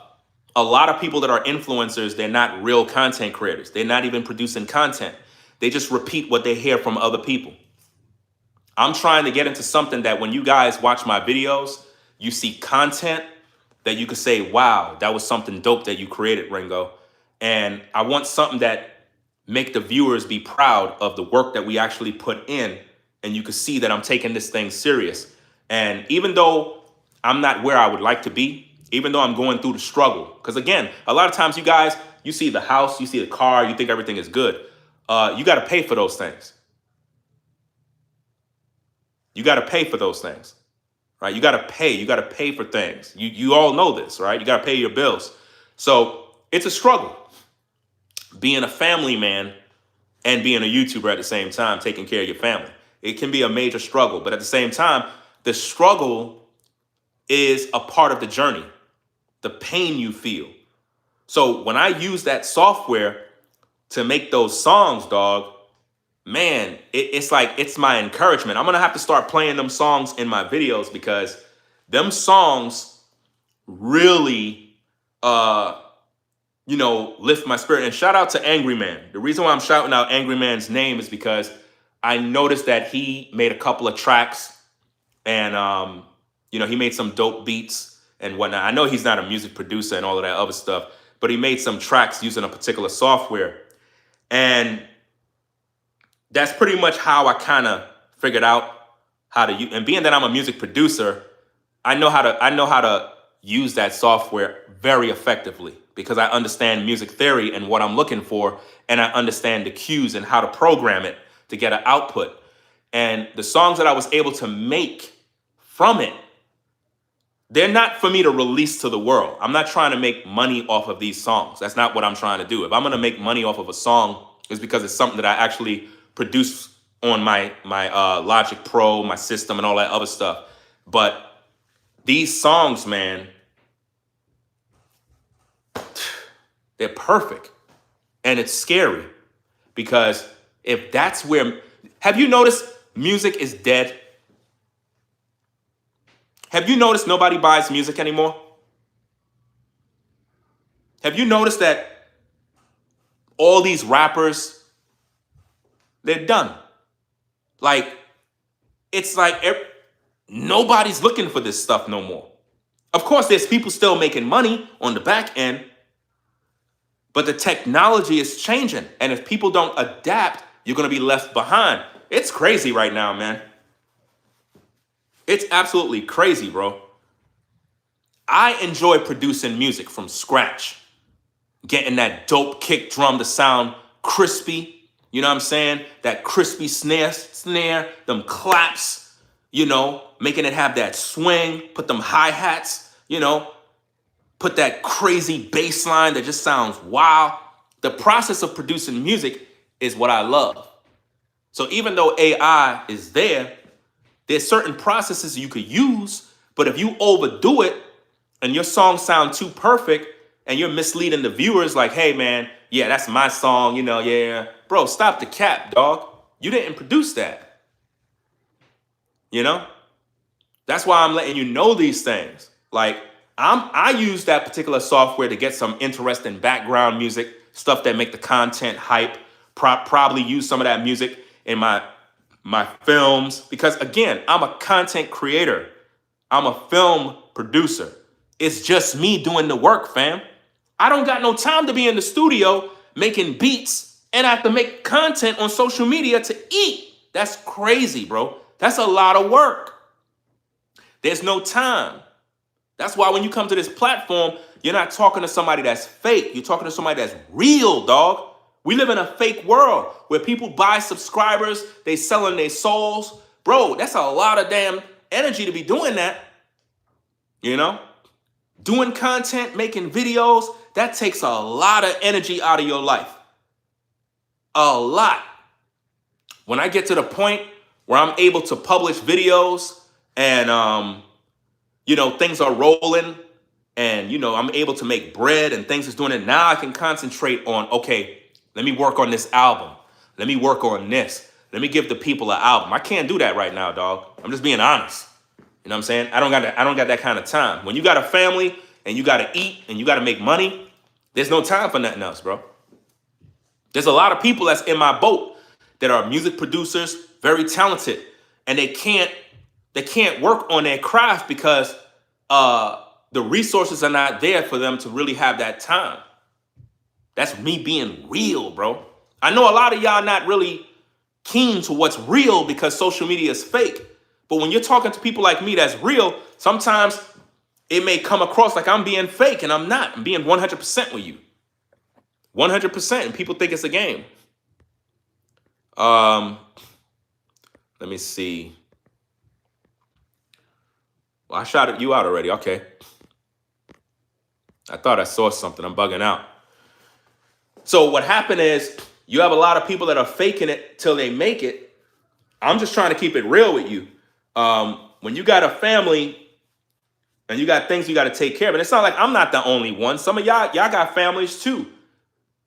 lot of people that are influencers, they're not real content creators. They're not even producing content. They just repeat what they hear from other people. I'm trying to get into something that when you guys watch my videos, you see content that you could say, wow, that was something dope that you created, Ringo. And I want something that make the viewers be proud of the work that we actually put in. And you can see that I'm taking this thing serious. And even though I'm not where I would like to be, even though I'm going through the struggle, because again, a lot of times you guys, you see the house, you see the car, you think everything is good. You got to pay for those things. You got to pay for those things, right? You got to pay for things. You all know this, right? You got to pay your bills. So it's a struggle being a family man and being a YouTuber at the same time, taking care of your family. It can be a major struggle, but at the same time, the struggle is a part of the journey, the pain you feel. So when I use that software to make those songs, dog, man, it's like, it's my encouragement. I'm going to have to start playing them songs in my videos because them songs really, lift my spirit. And shout out to Angry Man. The reason why I'm shouting out Angry Man's name is because I noticed that he made a couple of tracks and, he made some dope beats and whatnot. I know he's not a music producer and all of that other stuff, but he made some tracks using a particular software. And that's pretty much how I kind of figured out how to use. And being that I'm a music producer, I know how to use that software very effectively because I understand music theory and what I'm looking for, and I understand the cues and how to program it to get an output. And the songs that I was able to make from it, they're not for me to release to the world. I'm not trying to make money off of these songs. That's not what I'm trying to do. If I'm going to make money off of a song, it's because it's something that I actually produce on my Logic Pro, my system, and all that other stuff. But these songs, man, they're perfect. And it's scary because if that's where, have you noticed music is dead? Have you noticed nobody buys music anymore? Have you noticed that all these rappers, they're done? Like, it's like nobody's looking for this stuff no more. Of course, there's people still making money on the back end, but the technology is changing. And if people don't adapt, you're going to be left behind. It's crazy right now, man. It's absolutely crazy, bro. I enjoy producing music from scratch, getting that dope kick drum to sound crispy. You know what I'm saying? That crispy snare, them claps, making it have that swing, put them hi-hats, put that crazy bass line that just sounds wow. The process of producing music is what I love. So even though AI is there's certain processes you could use, but if you overdo it and your songs sound too perfect and you're misleading the viewers like, hey man, yeah, that's my song, yeah. Bro, stop the cap, dog. You didn't produce that. That's why I'm letting you know these things. Like, I use that particular software to get some interesting background music, stuff that make the content hype, probably use some of that music in my films, because again, I'm a content creator. I'm a film producer. It's just me doing the work, fam. I don't got no time to be in the studio making beats and I have to make content on social media to eat. That's crazy, bro. That's a lot of work. There's no time. That's why when you come to this platform, you're not talking to somebody that's fake. You're talking to somebody that's real, dog. We live in a fake world where people buy subscribers, they selling their souls. Bro, that's a lot of damn energy to be doing that. Doing content, making videos, that takes a lot of energy out of your life. A lot. When I get to the point where I'm able to publish videos and, things are rolling and, I'm able to make bread and things is doing it, now I can concentrate on, okay, let me work on this album. Let me work on this. Let me give the people an album. I can't do that right now, dog. I'm just being honest. You know what I'm saying? I don't got that kind of time. When you got a family and you got to eat and you got to make money, there's no time for nothing else, bro. There's a lot of people that's in my boat. that are music producers, very talented, and they can't work on their craft because the resources are not there for them to really have that time. That's me being real, bro. I know a lot of y'all not really keen to what's real because social media is fake. But when you're talking to people like me that's real, sometimes it may come across like I'm being fake, and I'm not. I'm being 100% with you. 100%. And people think it's a game. Let me see. Well, I shouted you out already. Okay. I thought I saw something. I'm bugging out. So what happened is you have a lot of people that are faking it till they make it. I'm just trying to keep it real with you. When you got a family and you got things you got to take care of, and it's not like I'm not the only one. Some of y'all got families too.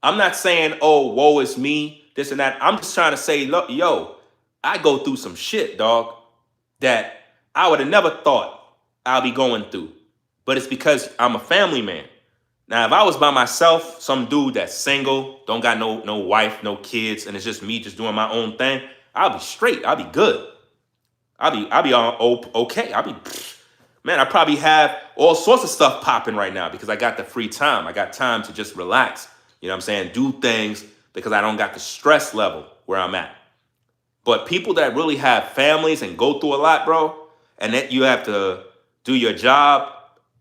I'm not saying, oh, woe is me, this and that. I'm just trying to say, look, yo, I go through some shit, dog, that I would have never thought I'll be going through. But it's because I'm a family man. Now, if I was by myself, some dude that's single, don't got no wife, no kids, and it's just me just doing my own thing, I'll be straight. I'll be good. I'll be all okay. Man, I probably have all sorts of stuff popping right now because I got the free time. I got time to just relax. You know what I'm saying? Do things because I don't got the stress level where I'm at. But people that really have families and go through a lot, bro, and that you have to do your job,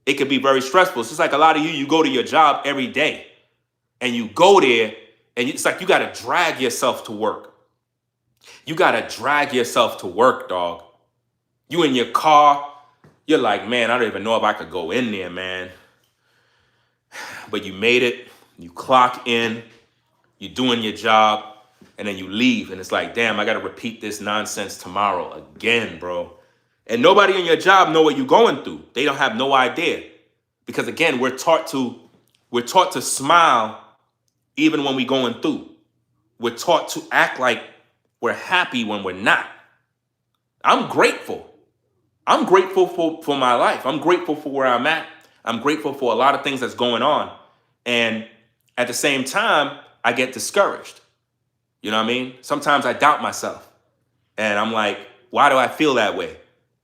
it could be very stressful. It's just like a lot of you go to your job every day and you go there and it's like you got to drag yourself to work. You got to drag yourself to work, dog. You in your car, you're like, man, I don't even know if I could go in there, man. But you made it, you clock in, you're doing your job, and then you leave. And it's like, damn, I got to repeat this nonsense tomorrow again, bro. And nobody in your job know what you're going through. They don't have no idea. Because again, we're taught to smile even when we're going through. We're taught to act like we're happy when we're not. I'm grateful. I'm grateful for my life. I'm grateful for where I'm at. I'm grateful for a lot of things that's going on. And at the same time, I get discouraged. You know what I mean? Sometimes I doubt myself. And I'm like, why do I feel that way?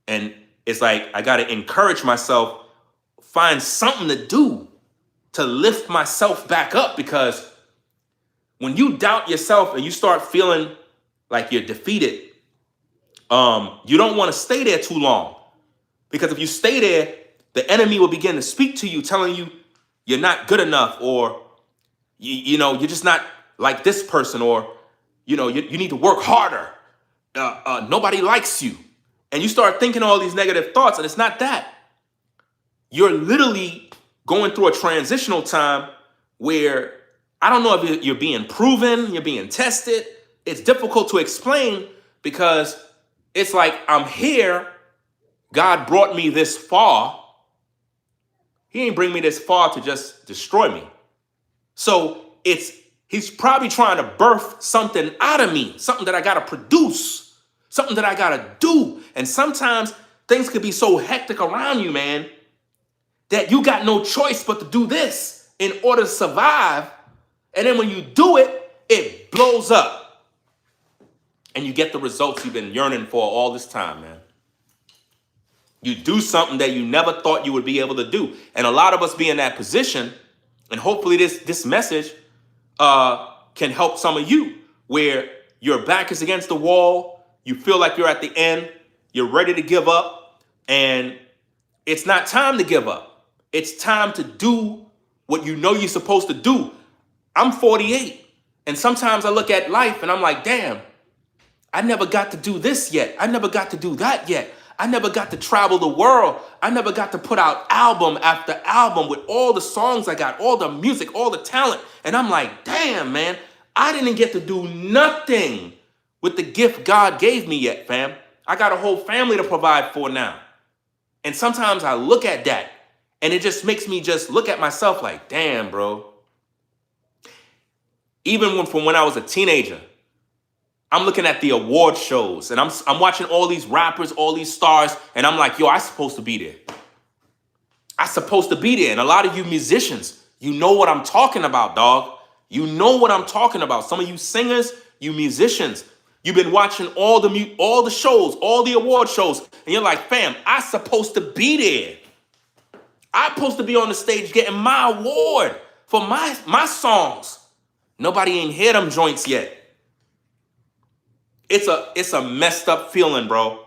And it's like, I got to encourage myself, find something to do to lift myself back up. Because when you doubt yourself and you start feeling like you're defeated, you don't want to stay there too long. Because if you stay there, the enemy will begin to speak to you, telling you you're not good enough, or you know, you're just not like this person, or you know, you need to work harder. Nobody likes you. And you start thinking all these negative thoughts, and it's not that. You're literally going through a transitional time where I don't know if you're being proven, you're being tested. It's difficult to explain because it's like, I'm here. God brought me this far. He ain't bring me this far to just destroy me. So he's probably trying to birth something out of me, something that I got to produce, something that I got to do. And sometimes things could be so hectic around you, man, that you got no choice but to do this in order to survive. And then when you do it, it blows up. And you get the results you've been yearning for all this time, man. You do something that you never thought you would be able to do. And a lot of us be in that position, and hopefully this message can help some of you, where your back is against the wall, you feel like you're at the end, you're ready to give up, and it's not time to give up. It's time to do what you know you're supposed to do. I'm 48, and sometimes I look at life and I'm like, damn, I never got to do this yet. I never got to do that yet. I never got to travel the world. I never got to put out album after album with all the songs I got, all the music, all the talent. And I'm like, damn, man, I didn't get to do nothing with the gift God gave me yet, fam. I got a whole family to provide for now. And sometimes I look at that and it just makes me just look at myself like, damn, bro. Even from when I was a teenager, I'm looking at the award shows and I'm watching all these rappers, all these stars, and I'm like, yo, I'm supposed to be there. I'm supposed to be there. And a lot of you musicians, you know what I'm talking about, dog. You know what I'm talking about. Some of you singers, you musicians, You've been watching all the shows, all the award shows, and you're like, fam, I'm supposed to be there. I'm supposed to be on the stage getting my award for my songs. Nobody ain't hear them joints yet. It's a messed up feeling, bro.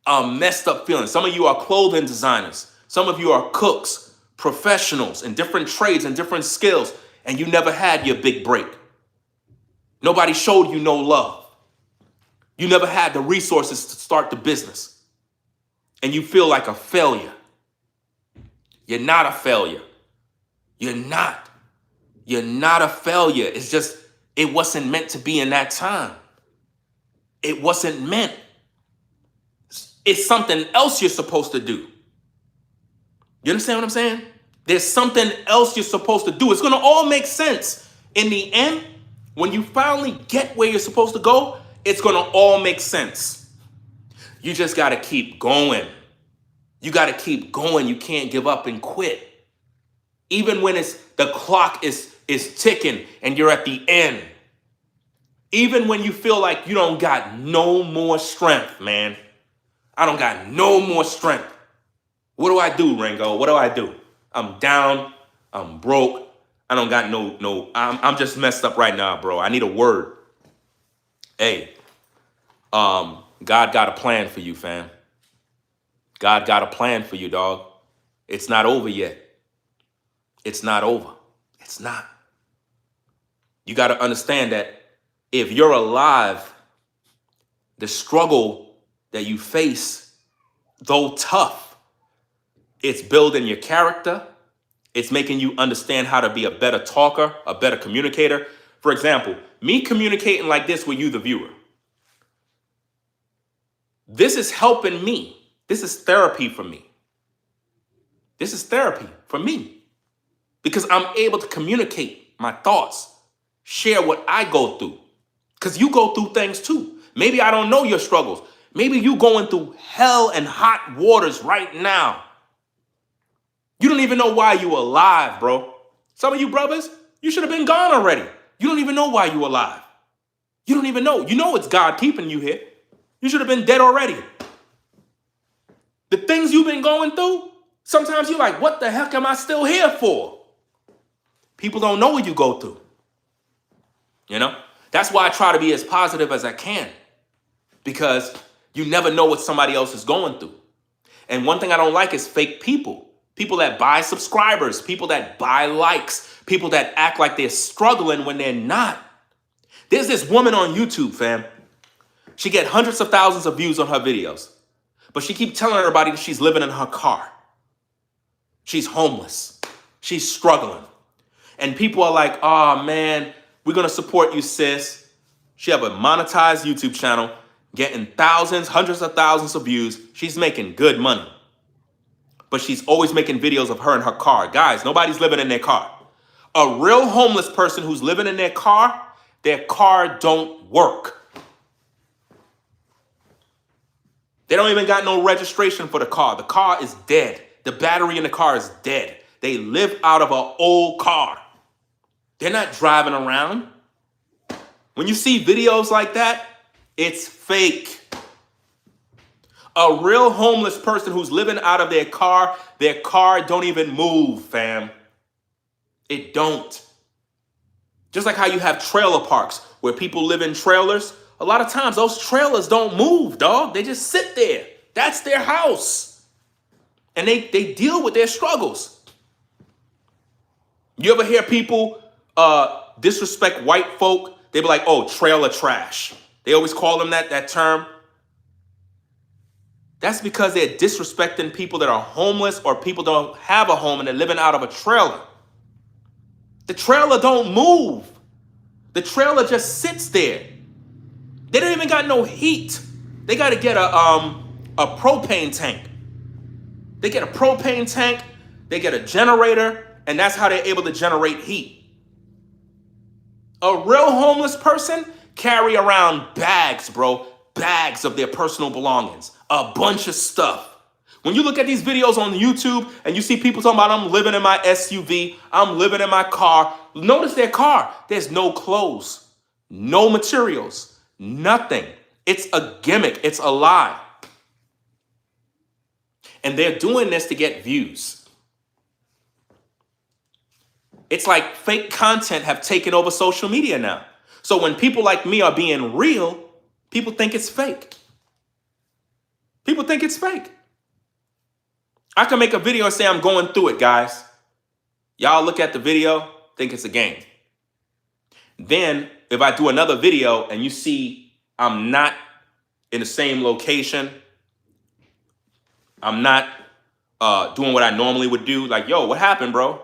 A messed up feeling. Some of you are clothing designers. Some of you are cooks, professionals in different trades and different skills, and you never had your big break. Nobody showed you no love. You never had the resources to start the business. And you feel like a failure. You're not a failure. You're not. You're not a failure. It's just, it wasn't meant to be in that time. It wasn't meant. It's something else you're supposed to do. You understand what I'm saying? There's something else you're supposed to do. It's going to all make sense. In the end, when you finally get where you're supposed to go, it's going to all make sense. You just got to keep going. You got to keep going. You can't give up and quit. Even when the clock is ticking and you're at the end. Even when you feel like you don't got no more strength, man. I don't got no more strength. What do I do, Ringo? What do I do? I'm down. I'm broke. I don't got I'm just messed up right now, bro. I need a word. Hey, God got a plan for you, fam. God got a plan for you, dog. It's not over yet. It's not over. It's not. You got to understand that if you're alive, the struggle that you face, though tough, it's building your character. It's making you understand how to be a better talker, a better communicator. For example, me communicating like this with you, the viewer. This is helping me. This is therapy for me. This is therapy for me. Because I'm able to communicate my thoughts, share what I go through. Because you go through things too. Maybe I don't know your struggles. Maybe you going through hell and hot waters right now. You don't even know why you alive, bro. Some of you brothers, you should have been gone already. You don't even know why you alive. You don't even know. You know it's God keeping you here. You should have been dead already. The things you've been going through, sometimes you're like, what the heck am I still here for? People don't know what you go through. You know? That's why I try to be as positive as I can. Because you never know what somebody else is going through. And one thing I don't like is fake people. People that buy subscribers, people that buy likes, people that act like they're struggling when they're not. There's this woman on YouTube, fam. She get hundreds of thousands of views on her videos. But she keeps telling everybody that she's living in her car. She's homeless. She's struggling. And people are like, oh man, we're going to support you, sis. She have a monetized YouTube channel, getting thousands, hundreds of thousands of views. She's making good money. But she's always making videos of her in her car. Guys, nobody's living in their car. A real homeless person who's living in their car don't work. They don't even got no registration for the car. The car is dead. The battery in the car is dead. They live out of an old car. They're not driving around. When you see videos like that, it's fake. A real homeless person who's living out of their car don't even move, fam. It don't. Just like how you have trailer parks where people live in trailers. A lot of times those trailers don't move, dog. They just sit there. That's their house. And they deal with their struggles. You ever hear people disrespect white folk? They be like, oh, trailer trash. They always call them that term. That's because they're disrespecting people that are homeless or people don't have a home and they're living out of a trailer. The trailer don't move. The trailer just sits there. They don't even got no heat. They got to get a propane tank. They get a propane tank, they get a generator, and that's how they're able to generate heat. A real homeless person carry around bags, bro. Bags of their personal belongings. A bunch of stuff. When you look at these videos on YouTube and you see people talking about, I'm living in my SUV, I'm living in my car. Notice their car. There's no clothes, no materials, Nothing. It's a gimmick. It's a lie. And they're doing this to get views. It's like fake content have taken over social media now. So when people like me are being real, people think it's fake. People think it's fake. I can make a video and say I'm going through it, guys. Y'all look at the video, think it's a game. Then if I do another video and you see I'm not in the same location, I'm not doing what I normally would do, like, yo, what happened, bro?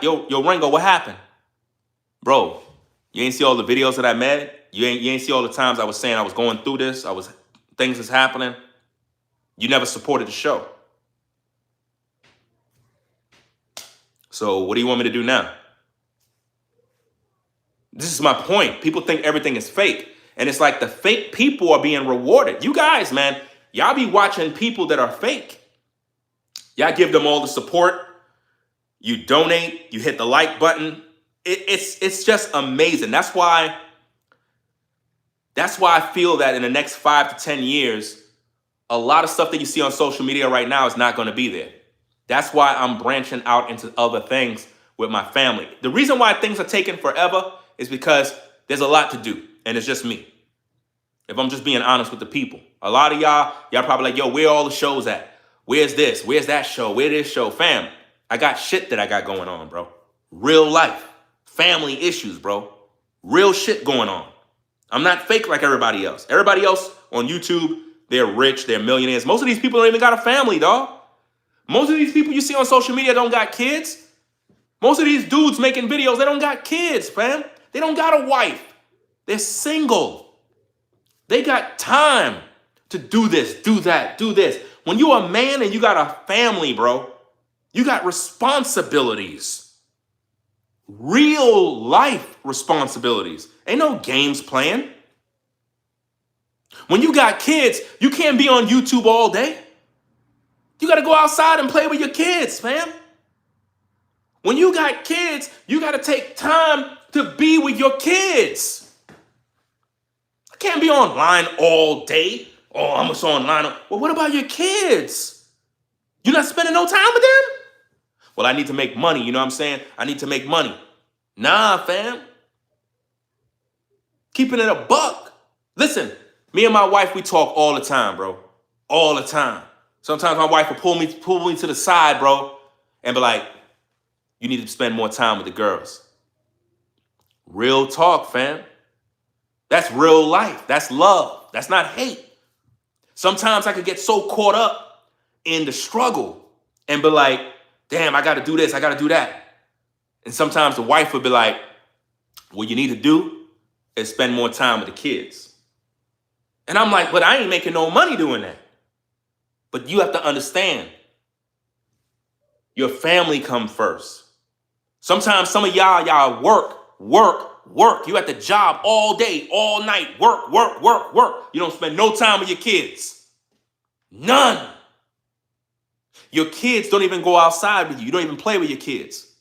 Yo, Ringo, what happened? Bro, you ain't see all the videos that I made? You ain't see all the times I was saying I was going through this, things is happening. You never supported the show. So what do you want me to do now? This is my point. People think everything is fake. And it's like the fake people are being rewarded. You guys, man, y'all be watching people that are fake. Y'all give them all the support. You donate. You hit the like button. It's just amazing. That's why I feel that in the next 5 to 10 years, a lot of stuff that you see on social media right now is not going to be there. That's why I'm branching out into other things with my family. The reason why things are taking forever is because there's a lot to do, and it's just me. If I'm just being honest with the people. A lot of y'all probably like, yo, where are all the shows at? Where's this? Where's that show? Where's this show? Fam, I got shit that I got going on, bro. Real life. Family issues, bro. Real shit going on. I'm not fake like everybody else. Everybody else on YouTube, they're rich, they're millionaires. Most of these people don't even got a family, dog. Most of these people you see on social media don't got kids. Most of these dudes making videos, they don't got kids, fam. They don't got a wife. They're single. They got time to do this, do that, do this. When you're a man and you got a family, bro, you got responsibilities. Real life responsibilities. Ain't no games playing. When you got kids, you can't be on YouTube all day. You got to go outside and play with your kids, fam. When you got kids, you got to take time to be with your kids. I can't be online all day. Oh, I'm just online. Well, what about your kids? You're not spending no time with them? Well, I need to make money. You know what I'm saying? I need to make money. Nah, fam. Keeping it a buck. Listen, me and my wife, we talk all the time, bro. All the time. Sometimes my wife will pull me to the side, bro, and be like, you need to spend more time with the girls. Real talk, fam. That's real life. That's love. That's not hate. Sometimes I could get so caught up in the struggle and be like, damn, I got to do this. I got to do that. And sometimes the wife would be like, what you need to do is spend more time with the kids. And I'm like, but I ain't making no money doing that. But you have to understand, your family come first. Sometimes some of y'all work. You at the job all day, all night, work. You don't spend no time with your kids. None. Your kids don't even go outside with you. You don't even play with your kids.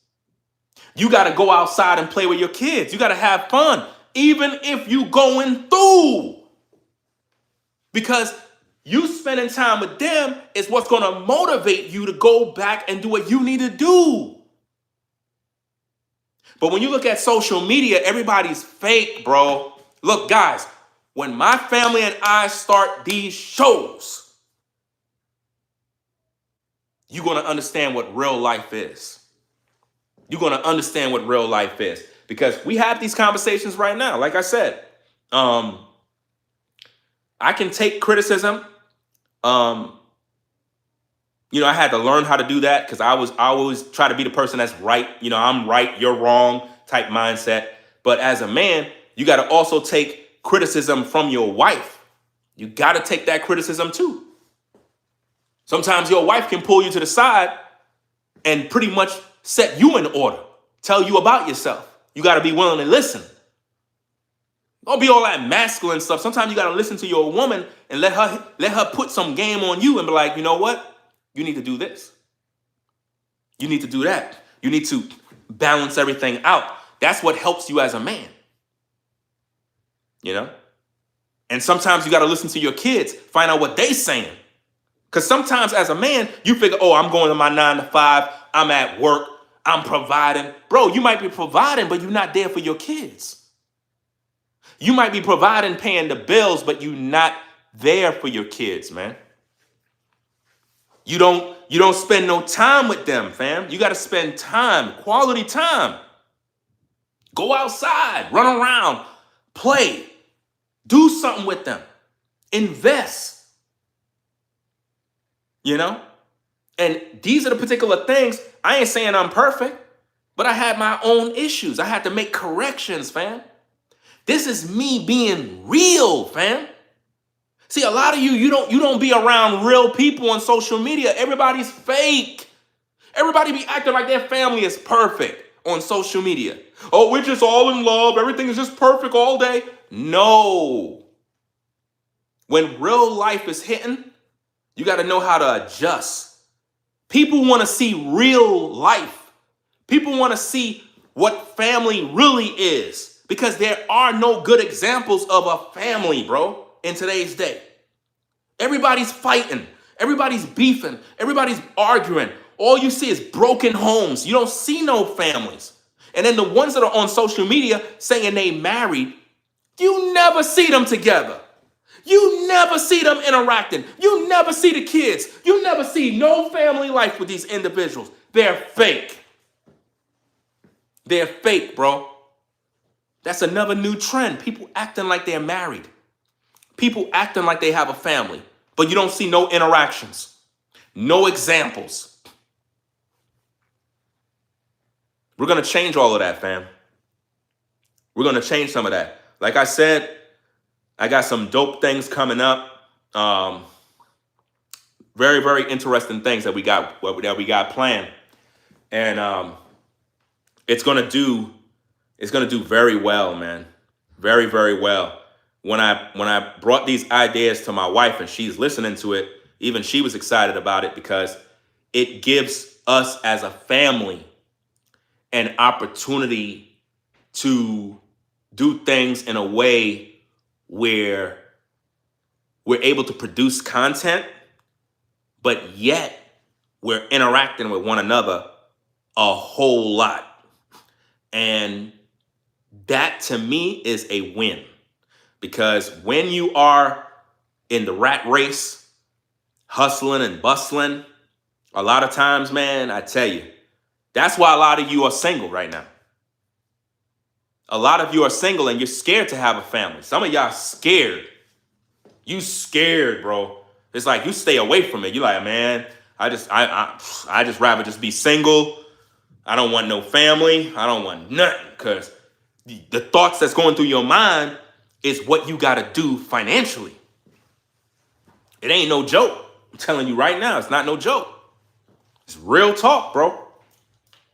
You got to go outside and play with your kids. You got to have fun, even if you going through. Because you spending time with them is what's going to motivate you to go back and do what you need to do. But when you look at social media, everybody's fake, bro. Look, guys, when my family and I start these shows, you're going to understand what real life is. You're going to understand what real life is. Because we have these conversations right now. Like I said, I can take criticism. I had to learn how to do that because I always try to be the person that's right. I'm right, you're wrong type mindset. But as a man, you got to also take criticism from your wife. You got to take that criticism too. Sometimes your wife can pull you to the side and pretty much set you in order, tell you about yourself. You got to be willing to listen. Don't be all that masculine stuff. Sometimes you got to listen to your woman and let her put some game on you and be like, you know what? You need to do this. You need to do that. You need to balance everything out. That's what helps you as a man. And sometimes you got to listen to your kids, find out what they saying. Because sometimes as a man, you figure, oh, I'm going to my 9 to 5. I'm at work. I'm providing. Bro, you might be providing, but you're not there for your kids. You might be providing, paying the bills, but you're not there for your kids, man. You don't spend no time with them, fam. You got to spend time, quality time. Go outside, run around, play, do something with them, invest, you know? And these are the particular things. I ain't saying I'm perfect, but I had my own issues. I had to make corrections, fam. This is me being real, fam. See, a lot of you don't be around real people on social media. Everybody's fake. Everybody be acting like their family is perfect on social media. Oh, we're just all in love. Everything is just perfect all day. No. When real life is hitting, you got to know how to adjust. People want to see real life. People want to see what family really is, because there are no good examples of a family, bro, in today's day. Everybody's fighting. Everybody's beefing. Everybody's arguing. All you see is broken homes. You don't see no families. And then the ones that are on social media saying they married, you never see them together. You never see them interacting. You never see the kids. You never see no family life with these individuals. They're fake. They're fake, bro. That's another new trend. People acting like they're married. People acting like they have a family, but you don't see no interactions, no examples. We're going to change all of that, fam. We're going to change some of that. Like I said, I got some dope things coming up. Very, very interesting things that we got planned. And it's going to do very well, man. Very, very well. When I brought these ideas to my wife and she's listening to it, even she was excited about it, because it gives us as a family an opportunity to do things in a way where we're able to produce content, but yet we're interacting with one another a whole lot. And that to me is a win, because when you are in the rat race, hustling and bustling, a lot of times, man, I tell you, that's why a lot of you are single right now. A lot of you are single and you're scared to have a family. Some of y'all scared. You scared, bro. It's like you stay away from it. You're like, man, I just rather just be single. I don't want no family. I don't want nothing, because the thoughts that's going through your mind is what you got to do financially. It ain't no joke. I'm telling you right now, it's not no joke. It's real talk, bro.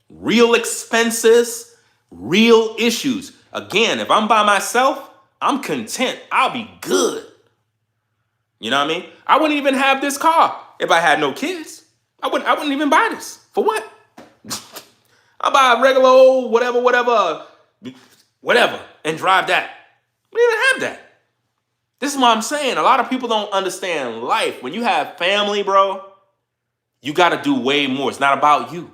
Real expenses, real issues. Again, if I'm by myself, I'm content. I'll be good. You know what I mean? I wouldn't even have this car if I had no kids. I wouldn't even buy this. For what? I'll buy a regular old whatever, and drive that. We don't even have that. This is what I'm saying. A lot of people don't understand life. When you have family, bro, you got to do way more. It's not about you.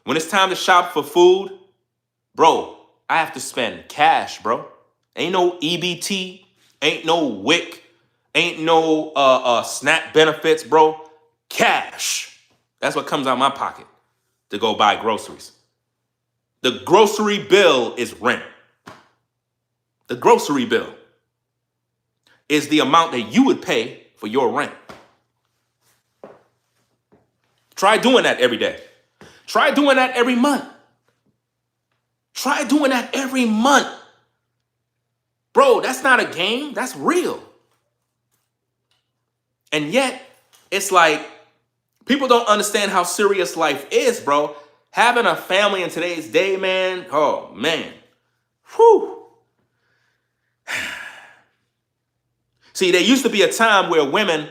When it's time to shop for food, bro, I have to spend cash, bro. Ain't no EBT, ain't no WIC, ain't no SNAP benefits, bro. Cash. That's what comes out of my pocket to go buy groceries. The grocery bill is rent. The grocery bill is the amount that you would pay for your rent. Try doing that every day. Try doing that every month. Try doing that every month. Bro, that's not a game. That's real. And yet, it's like people don't understand how serious life is, bro. Having a family in today's day, man, oh, man. Whew. See, there used to be a time where women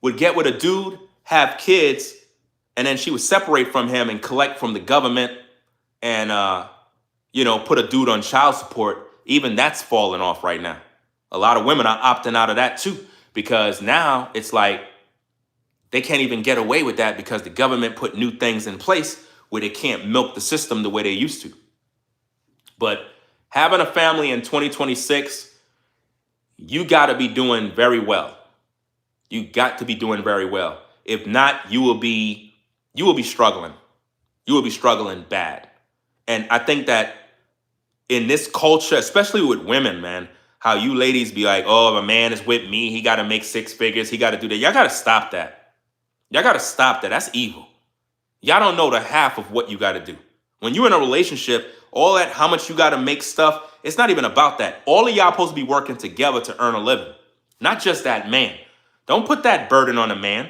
would get with a dude, have kids, and then she would separate from him and collect from the government and, put a dude on child support. Even that's falling off right now. A lot of women are opting out of that too, because now it's like they can't even get away with that because the government put new things in place where they can't milk the system the way they used to. But having a family in 2026, you got to be doing very well. You got to be doing very well. If not, you will be struggling. You will be struggling bad. And I think that in this culture, especially with women, man, how you ladies be like, oh, if a man is with me, he got to make 6 figures. He got to do that. Y'all got to stop that. Y'all got to stop that. That's evil. Y'all don't know the half of what you got to do. When you're in a relationship, all that, how much you got to make stuff, it's not even about that. All of y'all supposed to be working together to earn a living, not just that man. Don't put that burden on a man.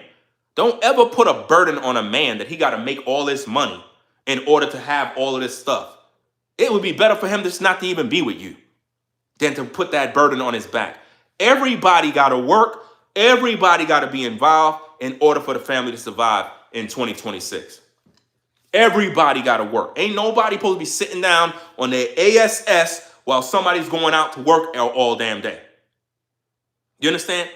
Don't ever put a burden on a man that he got to make all this money in order to have all of this stuff. It would be better for him just not to even be with you than to put that burden on his back. Everybody got to work. Everybody got to be involved in order for the family to survive in 2026. Everybody got to work. Ain't nobody supposed to be sitting down on their ASS while somebody's going out to work all damn day. You understand?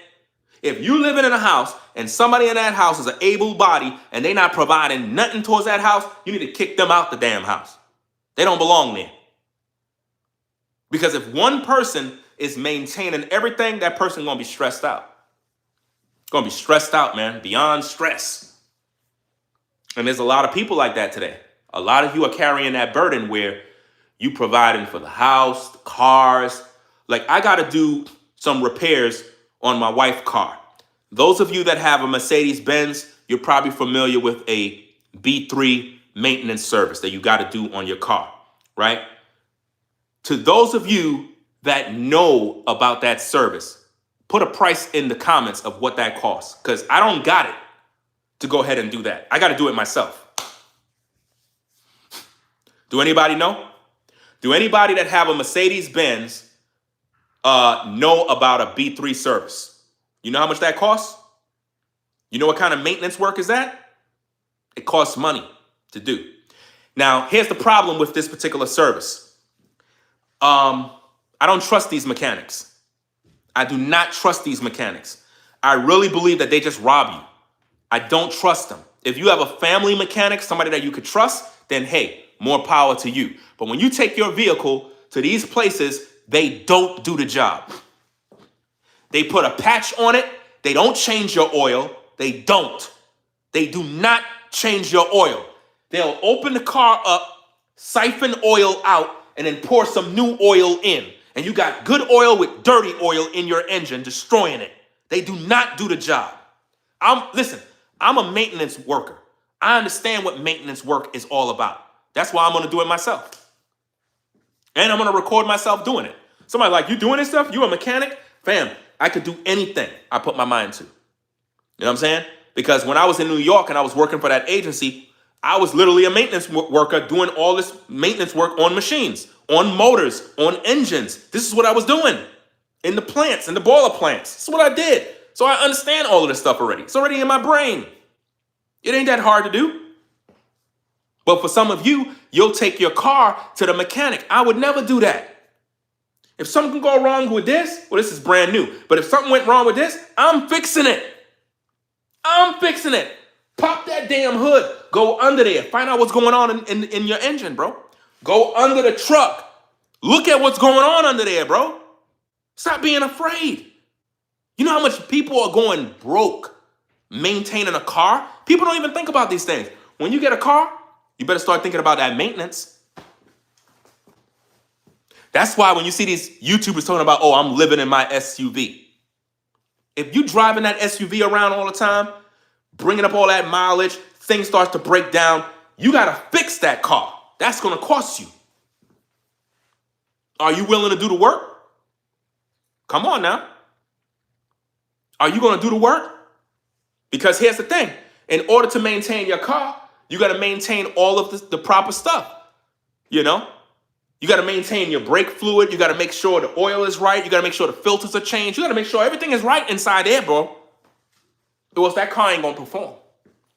If you living in a house and somebody in that house is an able body and they not providing nothing towards that house, you need to kick them out the damn house. They don't belong there. Because if one person is maintaining everything, that person going to be stressed out. Going to be stressed out, man, beyond stress. And there's a lot of people like that today. A lot of you are carrying that burden where you providing for the house, the cars. Like I got to do some repairs on my wife's car. Those of you that have a Mercedes Benz, you're probably familiar with a B3 maintenance service that you got to do on your car, right? To those of you that know about that service, put a price in the comments of what that costs, because I don't got it to go ahead and do that. I got to do it myself. Do anybody know? Do anybody that have a Mercedes Benz know about a B3 service? You know how much that costs? You know what kind of maintenance work is that? It costs money to do. Now, here's the problem with this particular service. I don't trust these mechanics. I do not trust these mechanics. I really believe that they just rob you. I don't trust them. If you have a family mechanic, somebody that you could trust, then hey, more power to you. But when you take your vehicle to these places, they don't do the job. They put a patch on it. They don't change your oil. They don't. They do not change your oil. They'll open the car up, siphon oil out, and then pour some new oil in. And you got good oil with dirty oil in your engine, destroying it. They do not do the job. Listen, I'm a maintenance worker. I understand what maintenance work is all about. That's why I'm going to do it myself. And I'm going to record myself doing it. Somebody like, you doing this stuff? You a mechanic? Fam, I could do anything I put my mind to. You know what I'm saying? Because when I was in New York and I was working for that agency, I was literally a maintenance worker doing all this maintenance work on machines, on motors, on engines. This is what I was doing in the plants, in the boiler plants. This is what I did. So I understand all of this stuff already. It's already in my brain. It ain't that hard to do. But for some of you, you'll take your car to the mechanic. I would never do that. If something can go wrong with this, well, this is brand new. But if something went wrong with this, I'm fixing it. I'm fixing it. Pop that damn hood. Go under there. Find out what's going on in your engine, bro. Go under the truck. Look at what's going on under there, bro. Stop being afraid. You know how much people are going broke maintaining a car? People don't even think about these things. When you get a car, you better start thinking about that maintenance. That's why when you see these YouTubers talking about, oh, I'm living in my SUV. If you driving that SUV around all the time, bringing up all that mileage, things starts to break down, you got to fix that car. That's going to cost you. Are you willing to do the work? Come on now. Are you going to do the work? Because here's the thing. In order to maintain your car, you got to maintain all of the proper stuff. You know? You got to maintain your brake fluid. You got to make sure the oil is right. You got to make sure the filters are changed. You got to make sure everything is right inside there, bro. Or else that car ain't going to perform.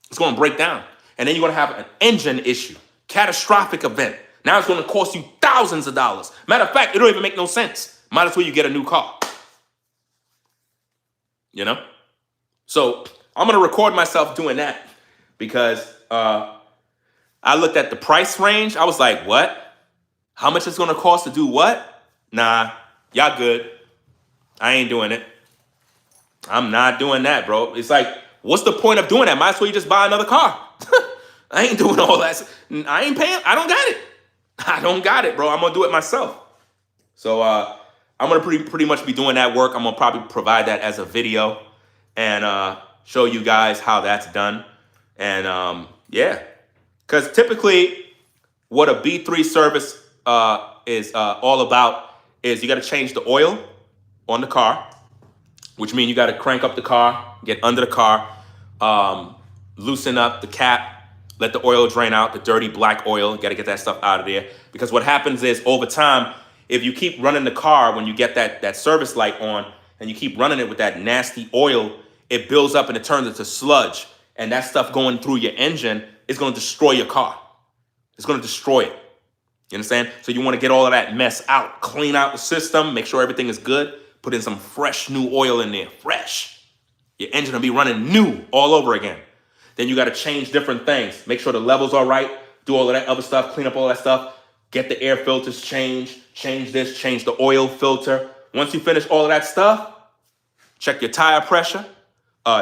It's going to break down. And then you're going to have an engine issue. Catastrophic event. Now it's going to cost you thousands of dollars. Matter of fact, it don't even make no sense. Might as well you get a new car. you know? So I'm going to record myself doing that because I looked at the price range. I was like, what? How much it's going to cost to do what? Nah, y'all good. I ain't doing it. I'm not doing that, bro. It's like, what's the point of doing that? Might as well you just buy another car. I ain't doing all that. I ain't paying. I don't got it. I don't got it, bro. I'm going to do it myself. So I'm going to pretty much be doing that work. I'm going to probably provide that as a video and show you guys how that's done. And yeah, because typically what a B3 service is all about is you got to change the oil on the car, which means you got to crank up the car, get under the car, loosen up the cap, let the oil drain out, the dirty black oil. You got to get that stuff out of there. Because what happens is over time, if you keep running the car when you get that service light on and you keep running it with that nasty oil, it builds up and it turns into sludge. And that stuff going through your engine is going to destroy your car. It's going to destroy it. You understand? So you want to get all of that mess out, clean out the system, make sure everything is good, put in some fresh new oil in there, fresh. Your engine will be running new all over again. Then you got to change different things. Make sure the levels are right, do all of that other stuff, clean up all that stuff, get the air filters changed, change this, change the oil filter. Once you finish all of that stuff, check your tire pressure,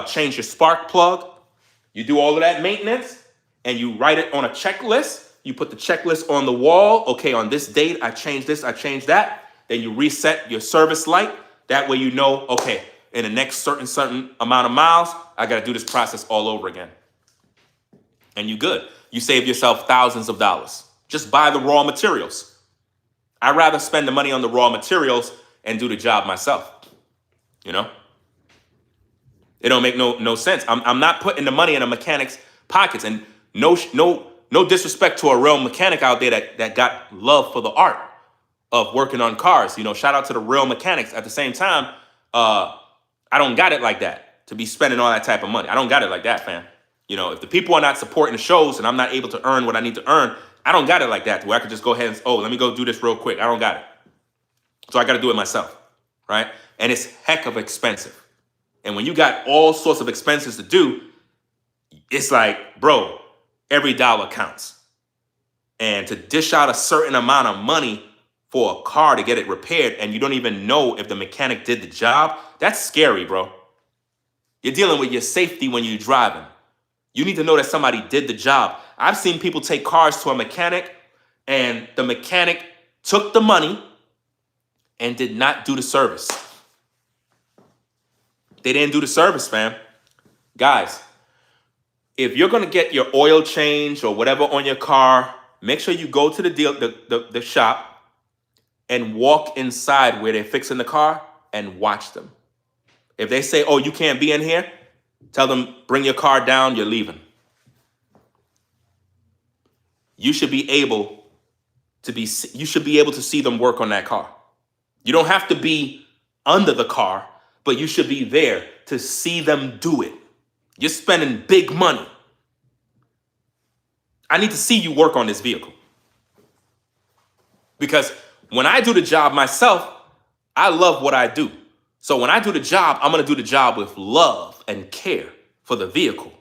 change your spark plug. You do all of that maintenance and you write it on a checklist. You put the checklist on the wall. Okay, on this date, I changed this, I changed that. Then you reset your service light. That way you know, okay, in the next certain amount of miles, I got to do this process all over again. And you good. You save yourself thousands of dollars. Just buy the raw materials. I'd rather spend the money on the raw materials and do the job myself. You know? It don't make no sense. I'm not putting the money in a mechanic's pockets. And no disrespect to a real mechanic out there that got love for the art of working on cars. You know, shout out to the real mechanics. At the same time, I don't got it like that to be spending all that type of money. I don't got it like that, fam. You know, if the people are not supporting the shows and I'm not able to earn what I need to earn, I don't got it like that to where I could just go ahead and, let me go do this real quick. I don't got it. So I got to do it myself, right? And it's heck of expensive. And when you got all sorts of expenses to do, it's like, bro, every dollar counts. And to dish out a certain amount of money for a car to get it repaired and you don't even know if the mechanic did the job, that's scary, bro. You're dealing with your safety when you're driving. You need to know that somebody did the job. I've seen people take cars to a mechanic and the mechanic took the money and did not do the service. They didn't do the service, fam. Guys, if you're going to get your oil change or whatever on your car, make sure you go to the shop and walk inside where they're fixing the car and watch them. If they say, oh, you can't be in here, tell them, bring your car down, you're leaving. You should be able to see them work on that car. You don't have to be under the car, but you should be there to see them do it. You're spending big money. I need to see you work on this vehicle. Because when I do the job myself, I love what I do. So when I do the job, I'm going to do the job with love and care for the vehicle.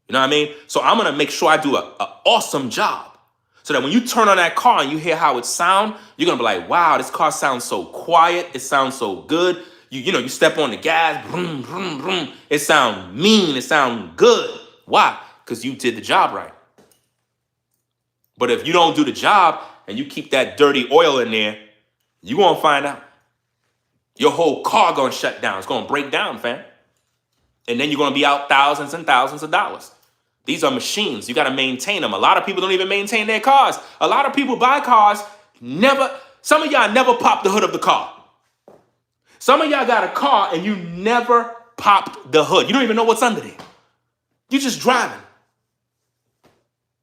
You know what I mean? So I'm going to make sure I do an awesome job. So that when you turn on that car and you hear how it sounds, you're going to be like, wow, this car sounds so quiet. It sounds so good. You step on the gas, vroom, vroom, vroom. It sounds mean. It sounds good. Why? Because you did the job right. But if you don't do the job and you keep that dirty oil in there, you're going to find out. Your whole car going to shut down. It's going to break down, fam. And then you're going to be out thousands and thousands of dollars. These are machines. You got to maintain them. A lot of people don't even maintain their cars. A lot of people buy cars, some of y'all never popped the hood of the car. Some of y'all got a car and you never popped the hood. You don't even know what's under there. You're just driving.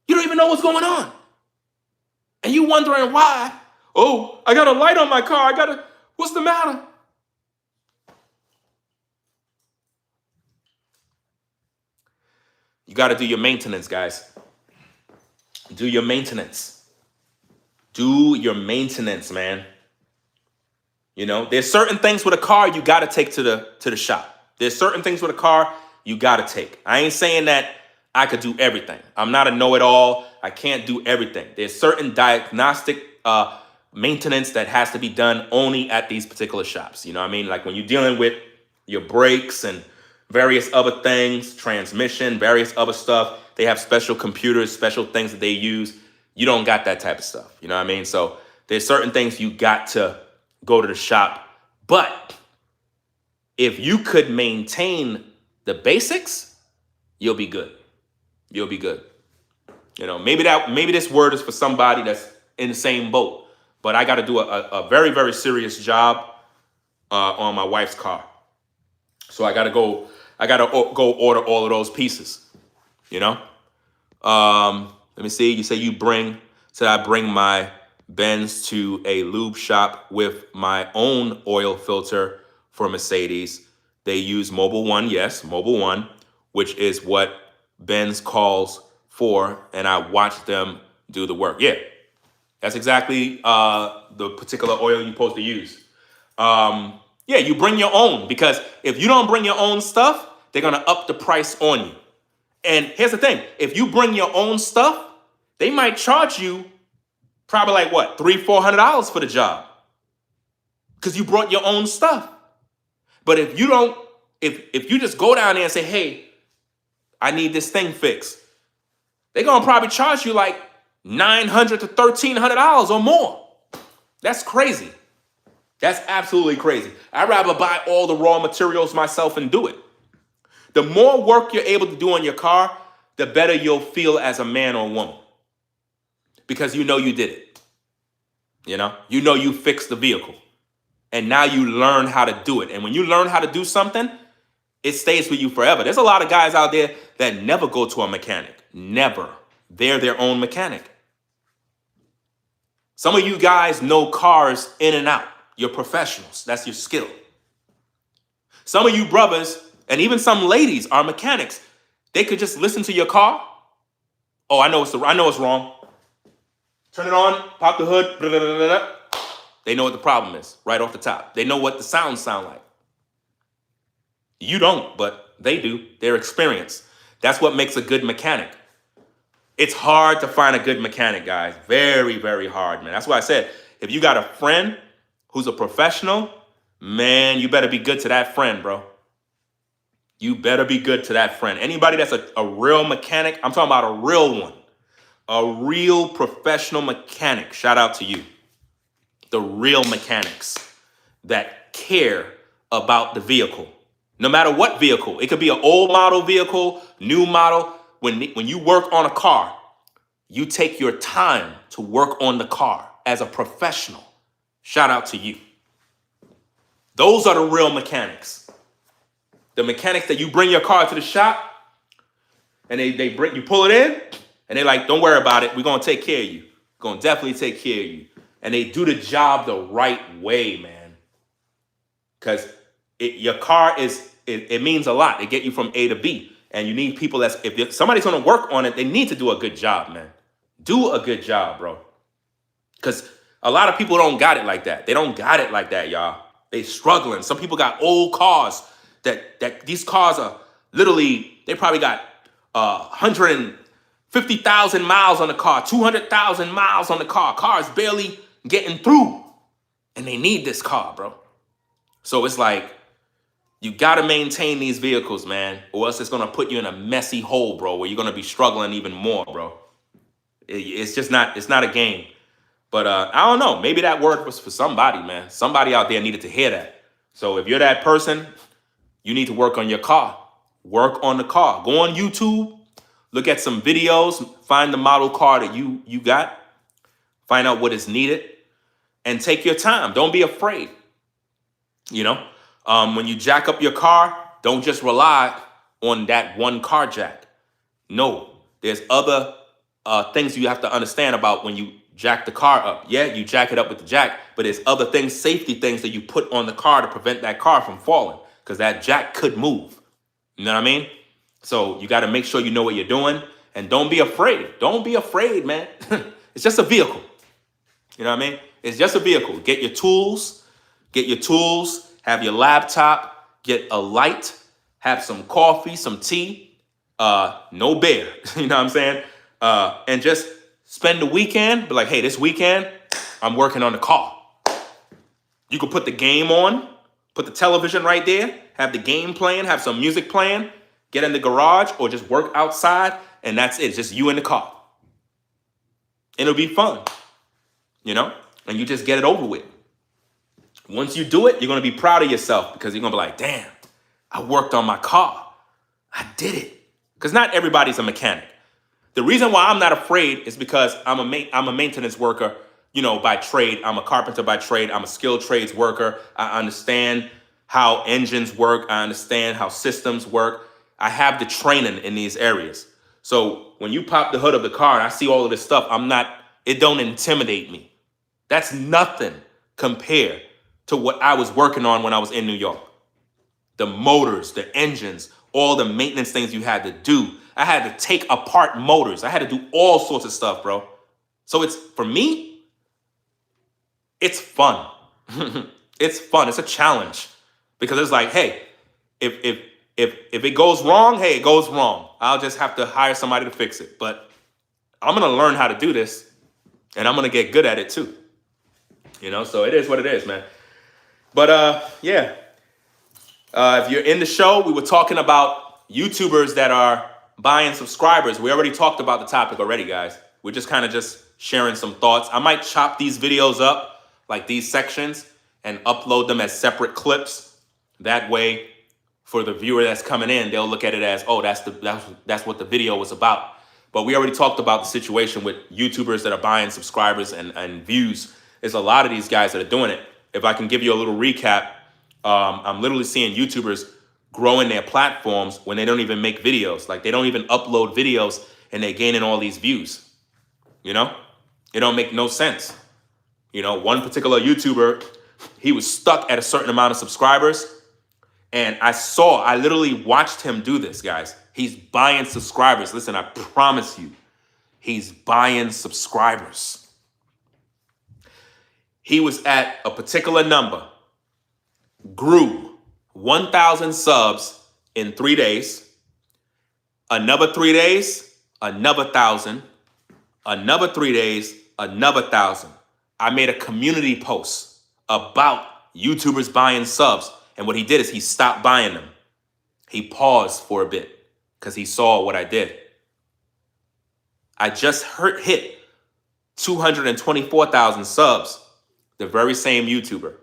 You don't even know what's going on. And you wondering why. Oh, I got a light on my car. What's the matter? You got to do your maintenance, guys. Do your maintenance. Do your maintenance, man. You know, there's certain things with a car you got to take to the shop. There's certain things with a car you got to take. I ain't saying that I could do everything. I'm not a know-it-all. I can't do everything. There's certain diagnostic maintenance that has to be done only at these particular shops. You know what I mean? Like when you're dealing with your brakes and various other things, transmission, various other stuff, they have special computers, special things that they use. You don't got that type of stuff. You know what I mean? So there's certain things you got to go to the shop. But if you could maintain the basics, you'll be good. You'll be good. You know, maybe this word is for somebody that's in the same boat. But I got to do a very, very serious job on my wife's car. So I got to go order all of those pieces, you know? Let me see. You say I bring my Benz to a lube shop with my own oil filter for Mercedes. They use Mobile One, yes, Mobile One, which is what Benz calls for, and I watch them do the work. Yeah, that's exactly the particular oil you're supposed to use. Yeah, you bring your own, because if you don't bring your own stuff, they're going to up the price on you. And here's the thing. If you bring your own stuff, they might charge you probably like what, $300-$400 for the job, because you brought your own stuff. But if you don't, if you just go down there and say, hey, I need this thing fixed, they're going to probably charge you like $900 to $1,300 or more. That's crazy. That's absolutely crazy. I'd rather buy all the raw materials myself and do it. The more work you're able to do on your car, the better you'll feel as a man or woman, because you know you did it. You know you fixed the vehicle, and now you learn how to do it. And when you learn how to do something, it stays with you forever. There's a lot of guys out there that never go to a mechanic. Never. They're their own mechanic. Some of you guys know cars in and out. You're professionals. That's your skill. Some of you brothers and even some ladies are mechanics. They could just listen to your car. Oh, I know it's wrong. Turn it on, pop the hood. Blah, blah, blah, blah. They know what the problem is right off the top. They know what the sounds sound like. You don't, but they do. They're experienced. That's what makes a good mechanic. It's hard to find a good mechanic, guys. Very, very hard, man. That's why I said, if you got a friend who's a professional, man, you better be good to that friend, bro. You better be good to that friend. Anybody that's a real mechanic, I'm talking about a real one, a real professional mechanic. Shout out to you. The real mechanics that care about the vehicle. No matter what vehicle. It could be an old model vehicle, new model. When you work on a car, you take your time to work on the car as a professional. Shout out to you. Those are the real mechanics. The mechanics that you bring your car to the shop and you pull it in and they're like, don't worry about it. We're going to take care of you. We're going to definitely take care of you. And they do the job the right way, man. Because your car it means a lot. It get you from A to B. And you need people if somebody's going to work on it, they need to do a good job, man. Do a good job, bro. Because a lot of people don't got it like that. They don't got it like that, y'all. They struggling. Some people got old cars that these cars are literally, they probably got 150,000 miles on the car, 200,000 miles on the car. Car's barely getting through. And they need this car, bro. So it's like, you got to maintain these vehicles, man, or else it's going to put you in a messy hole, bro, where you're going to be struggling even more, bro. It's just not, it's not a game. But I don't know. Maybe that word was for somebody, man. Somebody out there needed to hear that. So if you're that person, you need to work on your car. Work on the car. Go on YouTube. Look at some videos. Find the model car that you got. Find out what is needed. And take your time. Don't be afraid. You know? When you jack up your car, don't just rely on that one car jack. No, there's other things you have to understand about when you jack the car up. Yeah, you jack it up with the jack, but there's other things, safety things that you put on the car to prevent that car from falling, because that jack could move. You know what I mean? So you got to make sure you know what you're doing, and don't be afraid. Don't be afraid, man. It's just a vehicle. You know what I mean? It's just a vehicle. Get your tools. Have your laptop, get a light, have some coffee, some tea, no beer, you know what I'm saying? And just spend the weekend, be like, hey, this weekend, I'm working on the car. You could put the game on, put the television right there, have the game playing, have some music playing, get in the garage or just work outside, and that's it. It's just you in the car. And it'll be fun, you know? And you just get it over with. Once you do it, you're going to be proud of yourself because you're going to be like, damn, I worked on my car. I did it. Because not everybody's a mechanic. The reason why I'm not afraid is because I'm a maintenance worker, you know, by trade. I'm a carpenter by trade. I'm a skilled trades worker. I understand how engines work. I understand how systems work. I have the training in these areas. So when you pop the hood of the car and I see all of this stuff, it don't intimidate me. That's nothing compared to what I was working on when I was in New York. The motors, the engines, all the maintenance things you had to do. I had to take apart motors. I had to do all sorts of stuff, bro. So for me, it's fun. It's fun. It's a challenge because it's like, hey, if it goes wrong, hey, it goes wrong. I'll just have to hire somebody to fix it. But I'm going to learn how to do this and I'm going to get good at it too. You know, so it is what it is, man. But yeah, if you're in the show, we were talking about YouTubers that are buying subscribers. We already talked about the topic already, guys. We're just kind of just sharing some thoughts. I might chop these videos up, like these sections, and upload them as separate clips. That way, for the viewer that's coming in, they'll look at it as, oh, that's what the video was about. But we already talked about the situation with YouTubers that are buying subscribers and views. There's a lot of these guys that are doing it. If I can give you a little recap, I'm literally seeing YouTubers growing their platforms when they don't even make videos. Like they don't even upload videos and they're gaining all these views. You know, it don't make no sense. You know, one particular YouTuber, he was stuck at a certain amount of subscribers. And I literally watched him do this, guys. He's buying subscribers. Listen, I promise you, he's buying subscribers. He was at a particular number, grew 1,000 subs in 3 days, another 3 days, another 1,000, another 3 days, another 1,000. I made a community post about YouTubers buying subs. And what he did is he stopped buying them. He paused for a bit because he saw what I did. I just hit 224,000 subs. The very same YouTuber.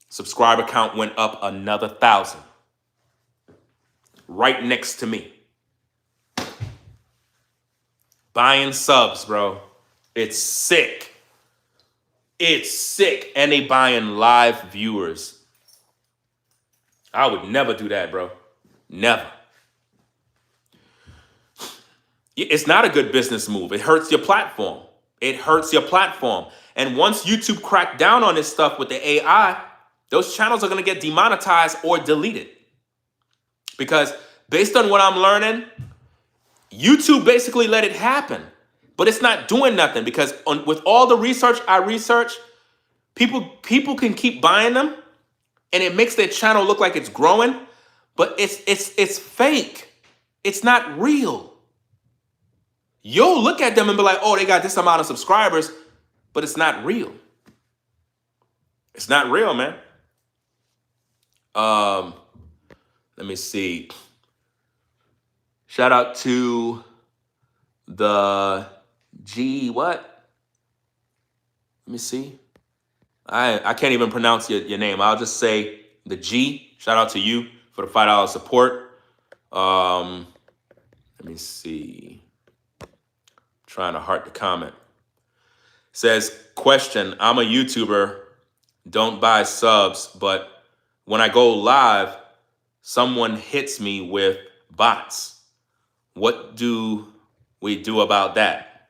Subscriber count went up another 1,000. Right next to me. Buying subs, bro. It's sick. It's sick. And they buying live viewers. I would never do that, bro. Never. It's not a good business move. It hurts your platform. It hurts your platform. And once YouTube cracked down on this stuff with the AI, those channels are going to get demonetized or deleted. Because based on what I'm learning, YouTube basically let it happen. But it's not doing nothing because with all the research I research, people can keep buying them. And it makes their channel look like it's growing, but it's fake. It's not real. You'll look at them and be like, oh, they got this amount of subscribers, but it's not real. It's not real, man. Let me see. Shout out to the G what? Let me see. I can't even pronounce your name. I'll just say the G. Shout out to you for the $5 support. Let me see. Trying to heart the comment. Says, question, I'm a YouTuber, don't buy subs, but when I go live, someone hits me with bots. What do we do about that?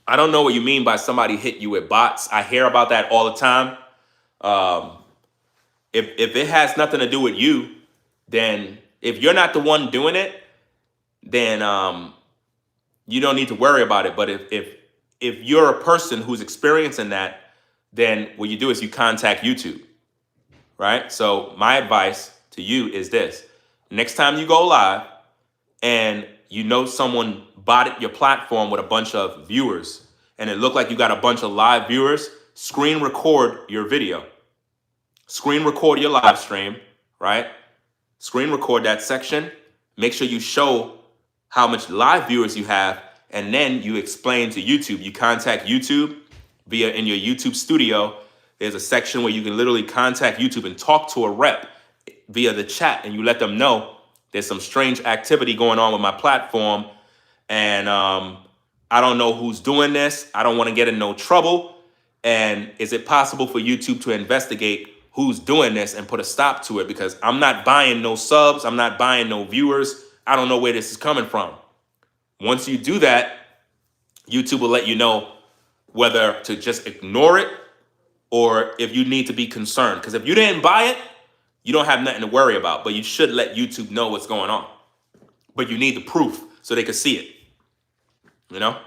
I don't know what you mean by somebody hit you with bots. I hear about that all the time. If it has nothing to do with you, then if you're not the one doing it, then you don't need to worry about it. But if you're a person who's experiencing that, then what you do is you contact YouTube. right? So my advice to you is this. Next time you go live and you know someone botted your platform with a bunch of viewers and it looked like you got a bunch of live viewers, screen record your video. Screen record your live stream, right? Screen record that section. Make sure you show how much live viewers you have, and then you explain to YouTube. You contact YouTube via in your YouTube studio. There's a section where you can literally contact YouTube and talk to a rep via the chat, and you let them know there's some strange activity going on with my platform, and I don't know who's doing this. I don't want to get in no trouble. And is it possible for YouTube to investigate who's doing this and put a stop to it? Because I'm not buying no subs. I'm not buying no viewers. I don't know where this is coming from. Once you do that, YouTube will let you know whether to just ignore it or if you need to be concerned. Because if you didn't buy it, you don't have nothing to worry about. But you should let YouTube know what's going on. But you need the proof so they can see it. You know?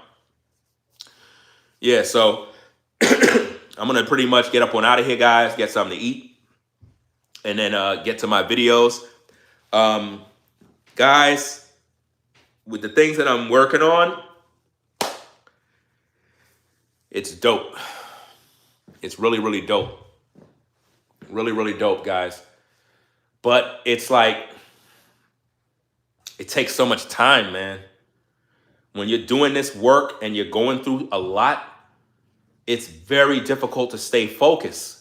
Yeah, so I'm going to pretty much get up on out of here, guys. Get something to eat. And then get to my videos. Guys, with the things that I'm working on, it's dope. It's really, really dope. Really, really dope, guys. But it's like, it takes so much time, man. When you're doing this work and you're going through a lot, it's very difficult to stay focused.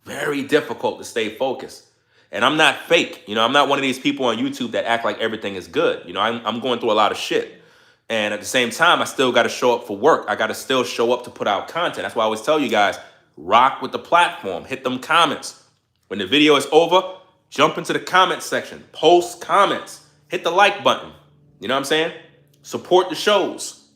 Very difficult to stay focused. And I'm not fake. You know, I'm not one of these people on YouTube that act like everything is good. You know, I'm going through a lot of shit. And at the same time, I still got to show up for work. I got to still show up to put out content. That's why I always tell you guys, rock with the platform. Hit them comments. When the video is over, jump into the comment section. Post comments. Hit the like button. You know what I'm saying? Support the shows.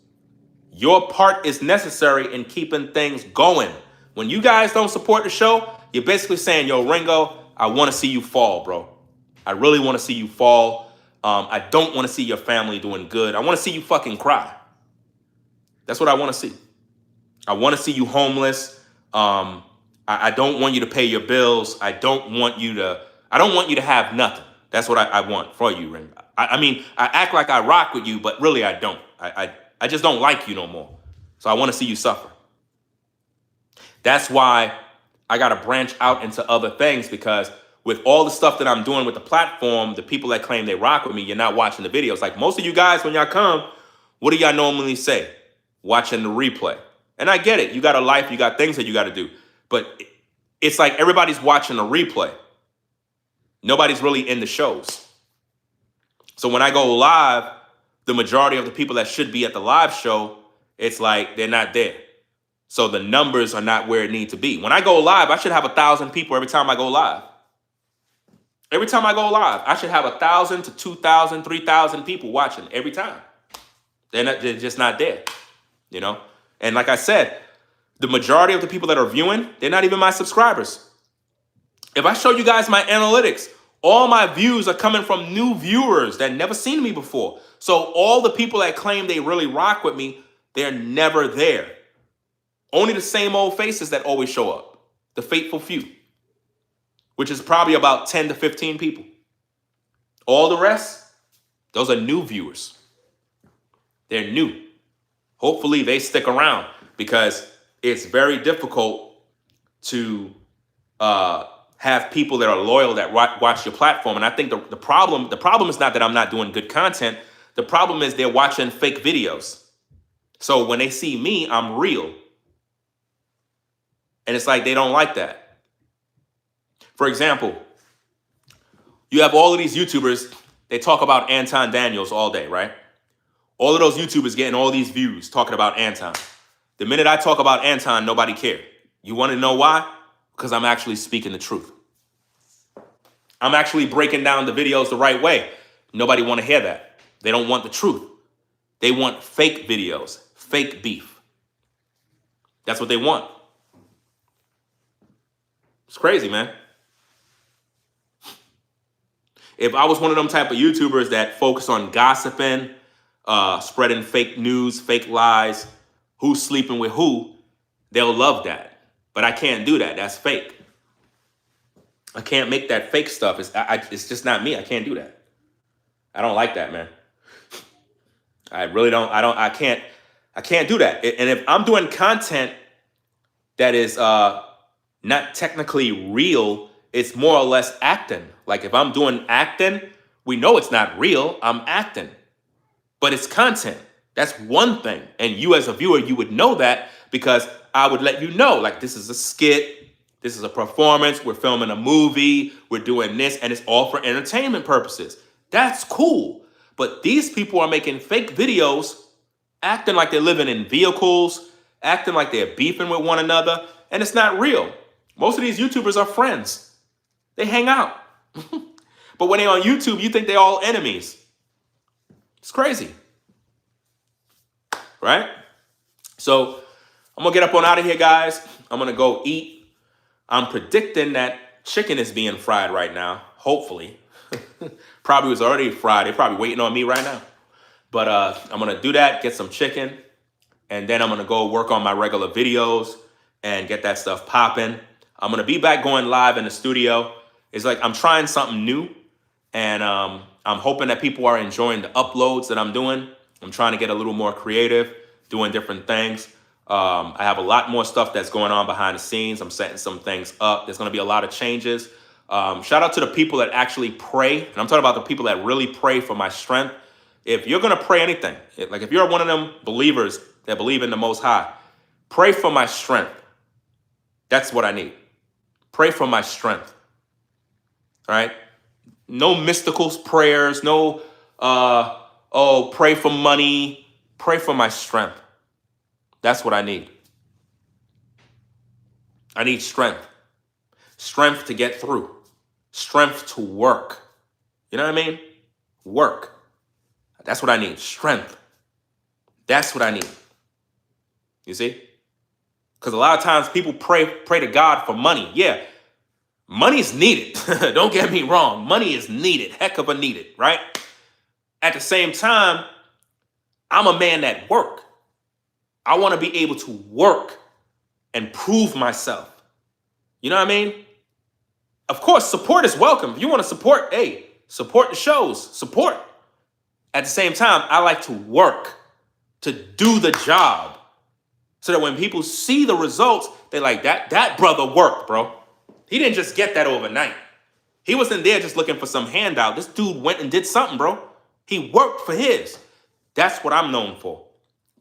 Your part is necessary in keeping things going. When you guys don't support the show, you're basically saying, yo, Ringo, I want to see you fall, bro. I really want to see you fall. I don't want to see your family doing good. I want to see you fucking cry. That's what I want to see. I want to see you homeless. I don't want you to pay your bills. I don't want you to have nothing. That's what I want for you, Ringo. I mean, I act like I rock with you, but really I don't. I just don't like you no more. So I want to see you suffer. That's why I got to branch out into other things, because with all the stuff that I'm doing with the platform, the people that claim they rock with me, you're not watching the videos. Like most of you guys, when y'all come, what do y'all normally say? Watching the replay. And I get it. You got a life. You got things that you got to do. But it's like everybody's watching the replay. Nobody's really in the shows. So when I go live, the majority of the people that should be at the live show, it's like they're not there. So the numbers are not where it needs to be. When I go live, I should have 1,000 people every time I go live. Every time I go live, I should have 1,000 to 2,000, 3,000 people watching every time. They're just not there, you know? And like I said, the majority of the people that are viewing, they're not even my subscribers. If I show you guys my analytics, all my views are coming from new viewers that never seen me before. So all the people that claim they really rock with me, they're never there. Only the same old faces that always show up. The faithful few. Which is probably about 10 to 15 people. All the rest, those are new viewers. They're new. Hopefully they stick around, because it's very difficult to have people that are loyal that watch your platform. And I think the problem is not that I'm not doing good content. The problem is they're watching fake videos. So when they see me, I'm real. And it's like they don't like that. For example, you have all of these YouTubers, they talk about Anton Daniels all day, right? All of those YouTubers getting all these views talking about Anton. The minute I talk about Anton, nobody cared. You want to know why? Because I'm actually speaking the truth. I'm actually breaking down the videos the right way. Nobody want to hear that. They don't want the truth. They want fake videos, fake beef. That's what they want. It's crazy, man. If I was one of them type of YouTubers that focus on gossiping, spreading fake news, fake lies, who's sleeping with who, they'll love that. But I can't do that. That's fake. I can't make that fake stuff. It's just not me. I can't do that. I don't like that, man. I really don't. I can't do that. And if I'm doing content that is not technically real, it's more or less acting. Like if I'm doing acting, we know it's not real. I'm acting, but it's content. That's one thing. And you as a viewer, you would know that because I would let you know, like, this is a skit. This is a performance. We're filming a movie. We're doing this, and it's all for entertainment purposes. That's cool. But these people are making fake videos, acting like they're living in vehicles, acting like they're beefing with one another, and it's not real. Most of these YouTubers are friends. They hang out. But when they're on YouTube, you think they're all enemies. It's crazy. Right? So I'm going to get up on out of here, guys. I'm going to go eat. I'm predicting that chicken is being fried right now. Hopefully. Probably was already fried. They're probably waiting on me right now. But I'm going to do that, get some chicken, and then I'm going to go work on my regular videos and get that stuff popping. I'm going to be back going live in the studio. It's like I'm trying something new, and I'm hoping that people are enjoying the uploads that I'm doing. I'm trying to get a little more creative, doing different things. I have a lot more stuff that's going on behind the scenes. I'm setting some things up. There's going to be a lot of changes. Shout out to the people that actually pray. And I'm talking about the people that really pray for my strength. If you're going to pray anything, like if you're one of them believers that believe in the Most High, pray for my strength. That's what I need. Pray for my strength. All right? No mystical prayers. No, pray for money. Pray for my strength. That's what I need. I need strength. Strength to get through. Strength to work. You know what I mean? Work. That's what I need. Strength. That's what I need. You see? Because a lot of times people pray to God for money. Yeah, money's needed. Don't get me wrong. Money is needed. Heck of a needed, right? At the same time, I'm a man that work. I want to be able to work and prove myself. You know what I mean? Of course, support is welcome. If you want to support, hey, support the shows. Support. At the same time, I like to work, to do the job, so that when people see the results, they're like, that brother worked, bro. He didn't just get that overnight. He wasn't there just looking for some handout. This dude went and did something, bro. He worked for his. That's what I'm known for.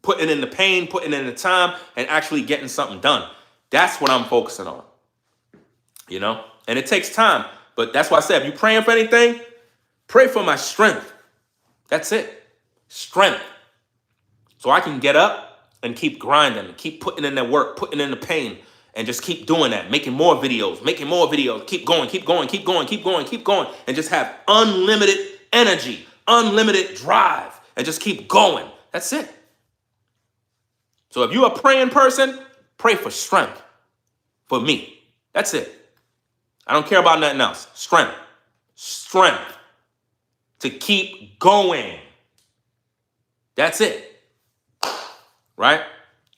Putting in the pain, putting in the time, and actually getting something done. That's what I'm focusing on. You know? And it takes time. But that's why I said, if you're praying for anything, pray for my strength. That's it. Strength. So I can get up and keep grinding, and keep putting in that work, putting in the pain, and just keep doing that, making more videos, keep going, and just have unlimited energy, unlimited drive, and just keep going. That's it. So if you're a praying person, pray for strength for me. That's it. I don't care about nothing else. Strength. Strength to keep going. That's it. Right?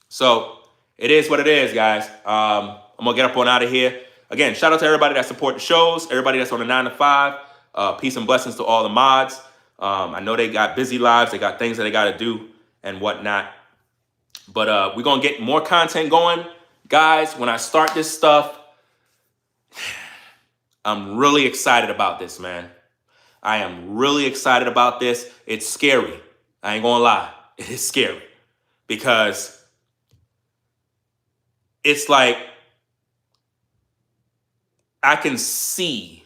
So it is what it is, guys. I'm going to get up on out of here. Again, shout out to everybody that support the shows, everybody that's on the 9 to 5. Peace and blessings to all the mods. I know they got busy lives. They got things that they got to do and whatnot. But we're going to get more content going. Guys, when I start this stuff, I'm really excited about this, man. I am really excited about this. It's scary. I ain't going to lie. It is scary because it's like I can see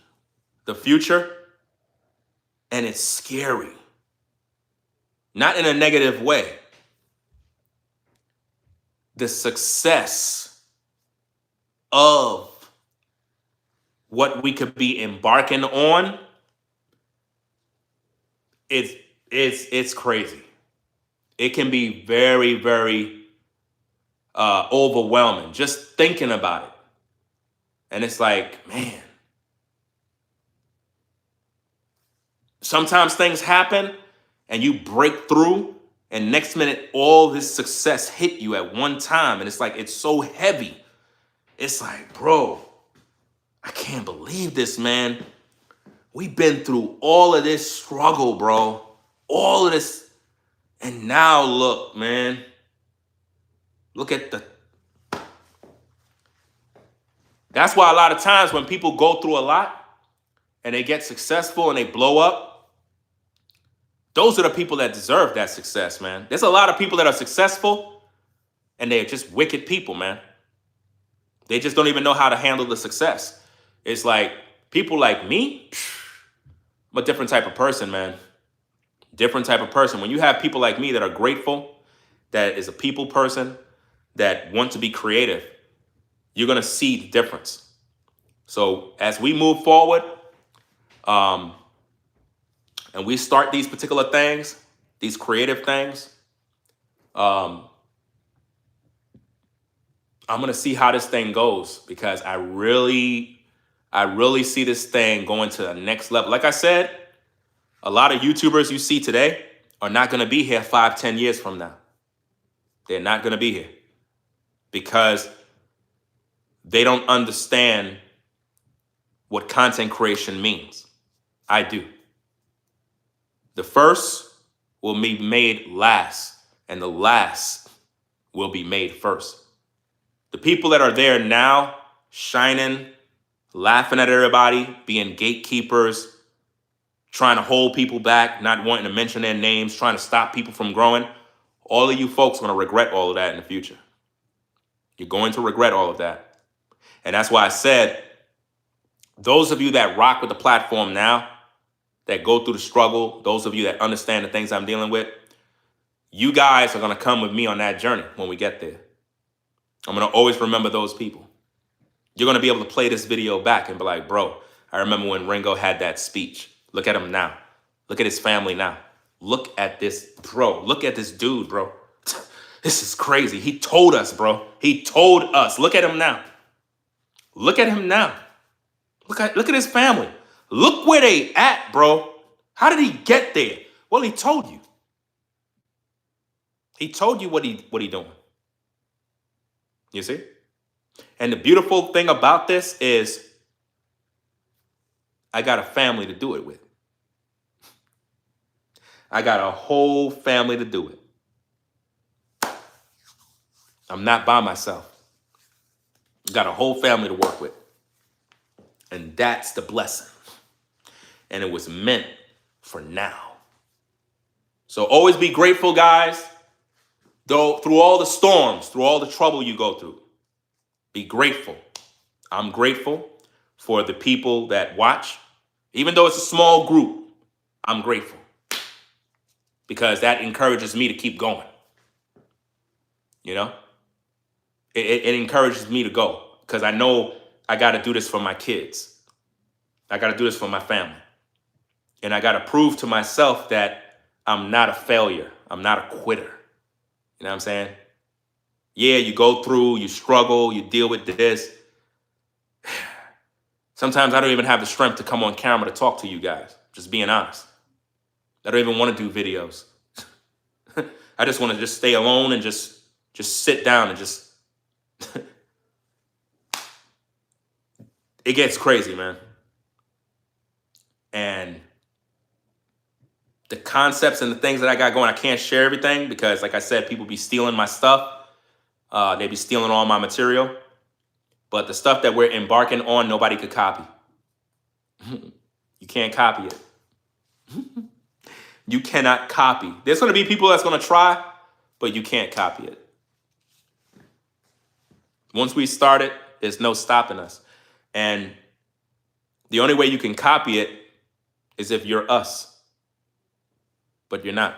the future and it's scary. Not in a negative way. The success of what we could be embarking on, it's crazy. It can be very, very overwhelming just thinking about it. And it's like, man, sometimes things happen and you break through and next minute all this success hit you at one time. And it's like, it's so heavy. It's like, bro, I can't believe this, man. We've been through all of this struggle, bro. All of this. And now look, man. Look at the... That's why a lot of times when people go through a lot and they get successful and they blow up, those are the people that deserve that success, man. There's a lot of people that are successful and they're just wicked people, man. They just don't even know how to handle the success. It's like people like me, I'm a different type of person, man. Different type of person. When you have people like me that are grateful, that is a people person, that want to be creative, you're going to see the difference. So as we move forward, and we start these particular things, these creative things, I'm going to see how this thing goes, because I really see this thing going to the next level. Like I said, a lot of YouTubers you see today are not going to be here 5-10 years from now. They're not going to be here because they don't understand what content creation means. I do. The first will be made last, and the last will be made first. The people that are there now, shining, laughing at everybody, being gatekeepers, trying to hold people back, not wanting to mention their names, trying to stop people from growing, all of you folks are going to regret all of that in the future. You're going to regret all of that. And that's why I said, those of you that rock with the platform now, that go through the struggle, those of you that understand the things I'm dealing with, you guys are going to come with me on that journey when we get there. I'm going to always remember those people. You're going to be able to play this video back and be like, bro, I remember when Ringo had that speech. Look at him now. Look at his family now. Look at this, bro. Look at this dude, bro. This is crazy. He told us, bro. He told us. Look at him now. Look at him now. Look at his family. Look where they at, bro. How did he get there? Well, he told you. He told you what he doing. You see? And the beautiful thing about this is I got a family to do it with. I got a whole family to do it. I'm not by myself. Got a whole family to work with. And that's the blessing. And it was meant for now. So always be grateful, guys. Though through all the storms, through all the trouble you go through, be grateful. I'm grateful for the people that watch. Even though it's a small group, I'm grateful. Because that encourages me to keep going. You know? It encourages me to go. Because I know I got to do this for my kids. I got to do this for my family. And I got to prove to myself that I'm not a failure. I'm not a quitter. You know what I'm saying? Yeah, you go through, you struggle, you deal with this. Sometimes I don't even have the strength to come on camera to talk to you guys. Just being honest. I don't even want to do videos. I just want to just stay alone and just sit down and just... It gets crazy, man. And the concepts and the things that I got going, I can't share everything because, like I said, people be stealing my stuff. They be stealing all my material. But the stuff that we're embarking on, nobody could copy. You can't copy it. You cannot copy. There's going to be people that's going to try, but you can't copy it. Once we start it, there's no stopping us. And the only way you can copy it is if you're us. But you're not.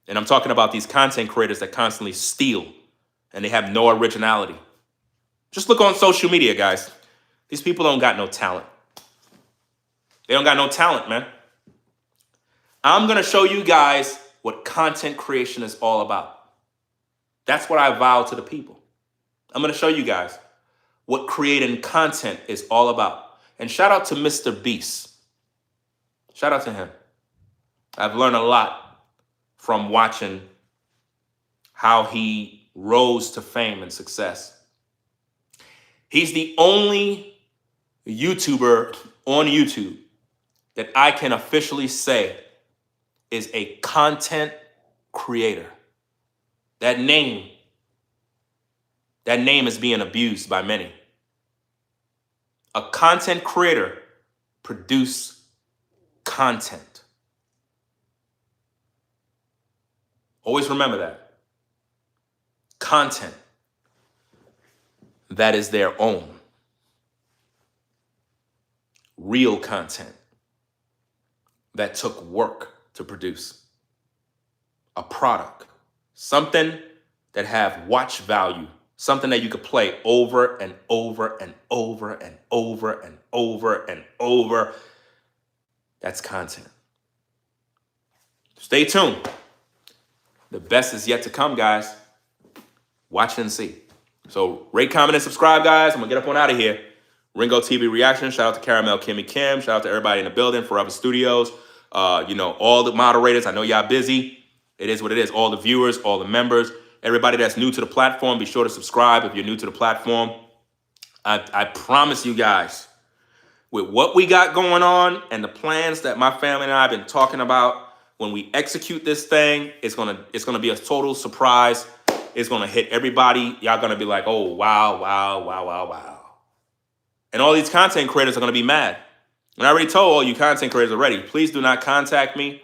And I'm talking about these content creators that constantly steal and they have no originality. Just look on social media, guys. These people don't got no talent. They don't got no talent, man. I'm going to show you guys what content creation is all about. That's what I vow to the people. I'm going to show you guys what creating content is all about. And shout out to Mr. Beast. Shout out to him. I've learned a lot from watching how he rose to fame and success. He's the only YouTuber on YouTube that I can officially say is a content creator. That name is being abused by many. A content creator produce content. Always remember that. Content that is their own. Real content that took work to produce. A product. Something that have watch value. Something that you could play over and over and over and over and over and over. That's content. Stay tuned. The best is yet to come, guys. Watch and see. So rate, comment, and subscribe, guys. I'm going to get up on out of here. Ringo TV Reaction. Shout out to Caramel, Kimmy, Kim. Shout out to everybody in the building, Forever Studios. All the moderators. I know y'all busy. It is what it is. All the viewers, all the members. Everybody that's new to the platform, be sure to subscribe if you're new to the platform. I promise you guys, with what we got going on and the plans that my family and I have been talking about, when we execute this thing, it's gonna be a total surprise. It's gonna hit everybody. Y'all gonna be like, oh, wow, wow, wow, wow, wow. And all these content creators are gonna be mad. And I already told all you content creators already, please do not contact me.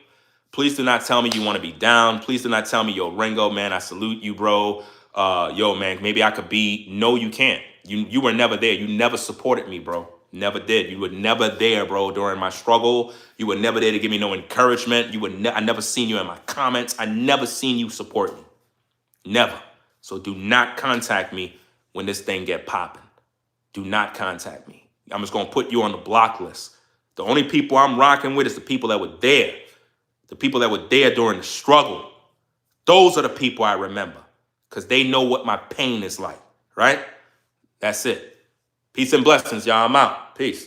Please do not tell me you want to be down. Please do not tell me, yo, Ringo, man, I salute you, bro. Yo, man, maybe I could be. No, you can't. You were never there. You never supported me, bro. Never did. You were never there, bro, during my struggle. You were never there to give me no encouragement. I never seen you in my comments. I never seen you support me. Never. So do not contact me when this thing get popping. Do not contact me. I'm just going to put you on the block list. The only people I'm rocking with is the people that were there. The people that were there during the struggle. Those are the people I remember because they know what my pain is like, right? That's it. Peace and blessings, y'all. I'm out. Peace.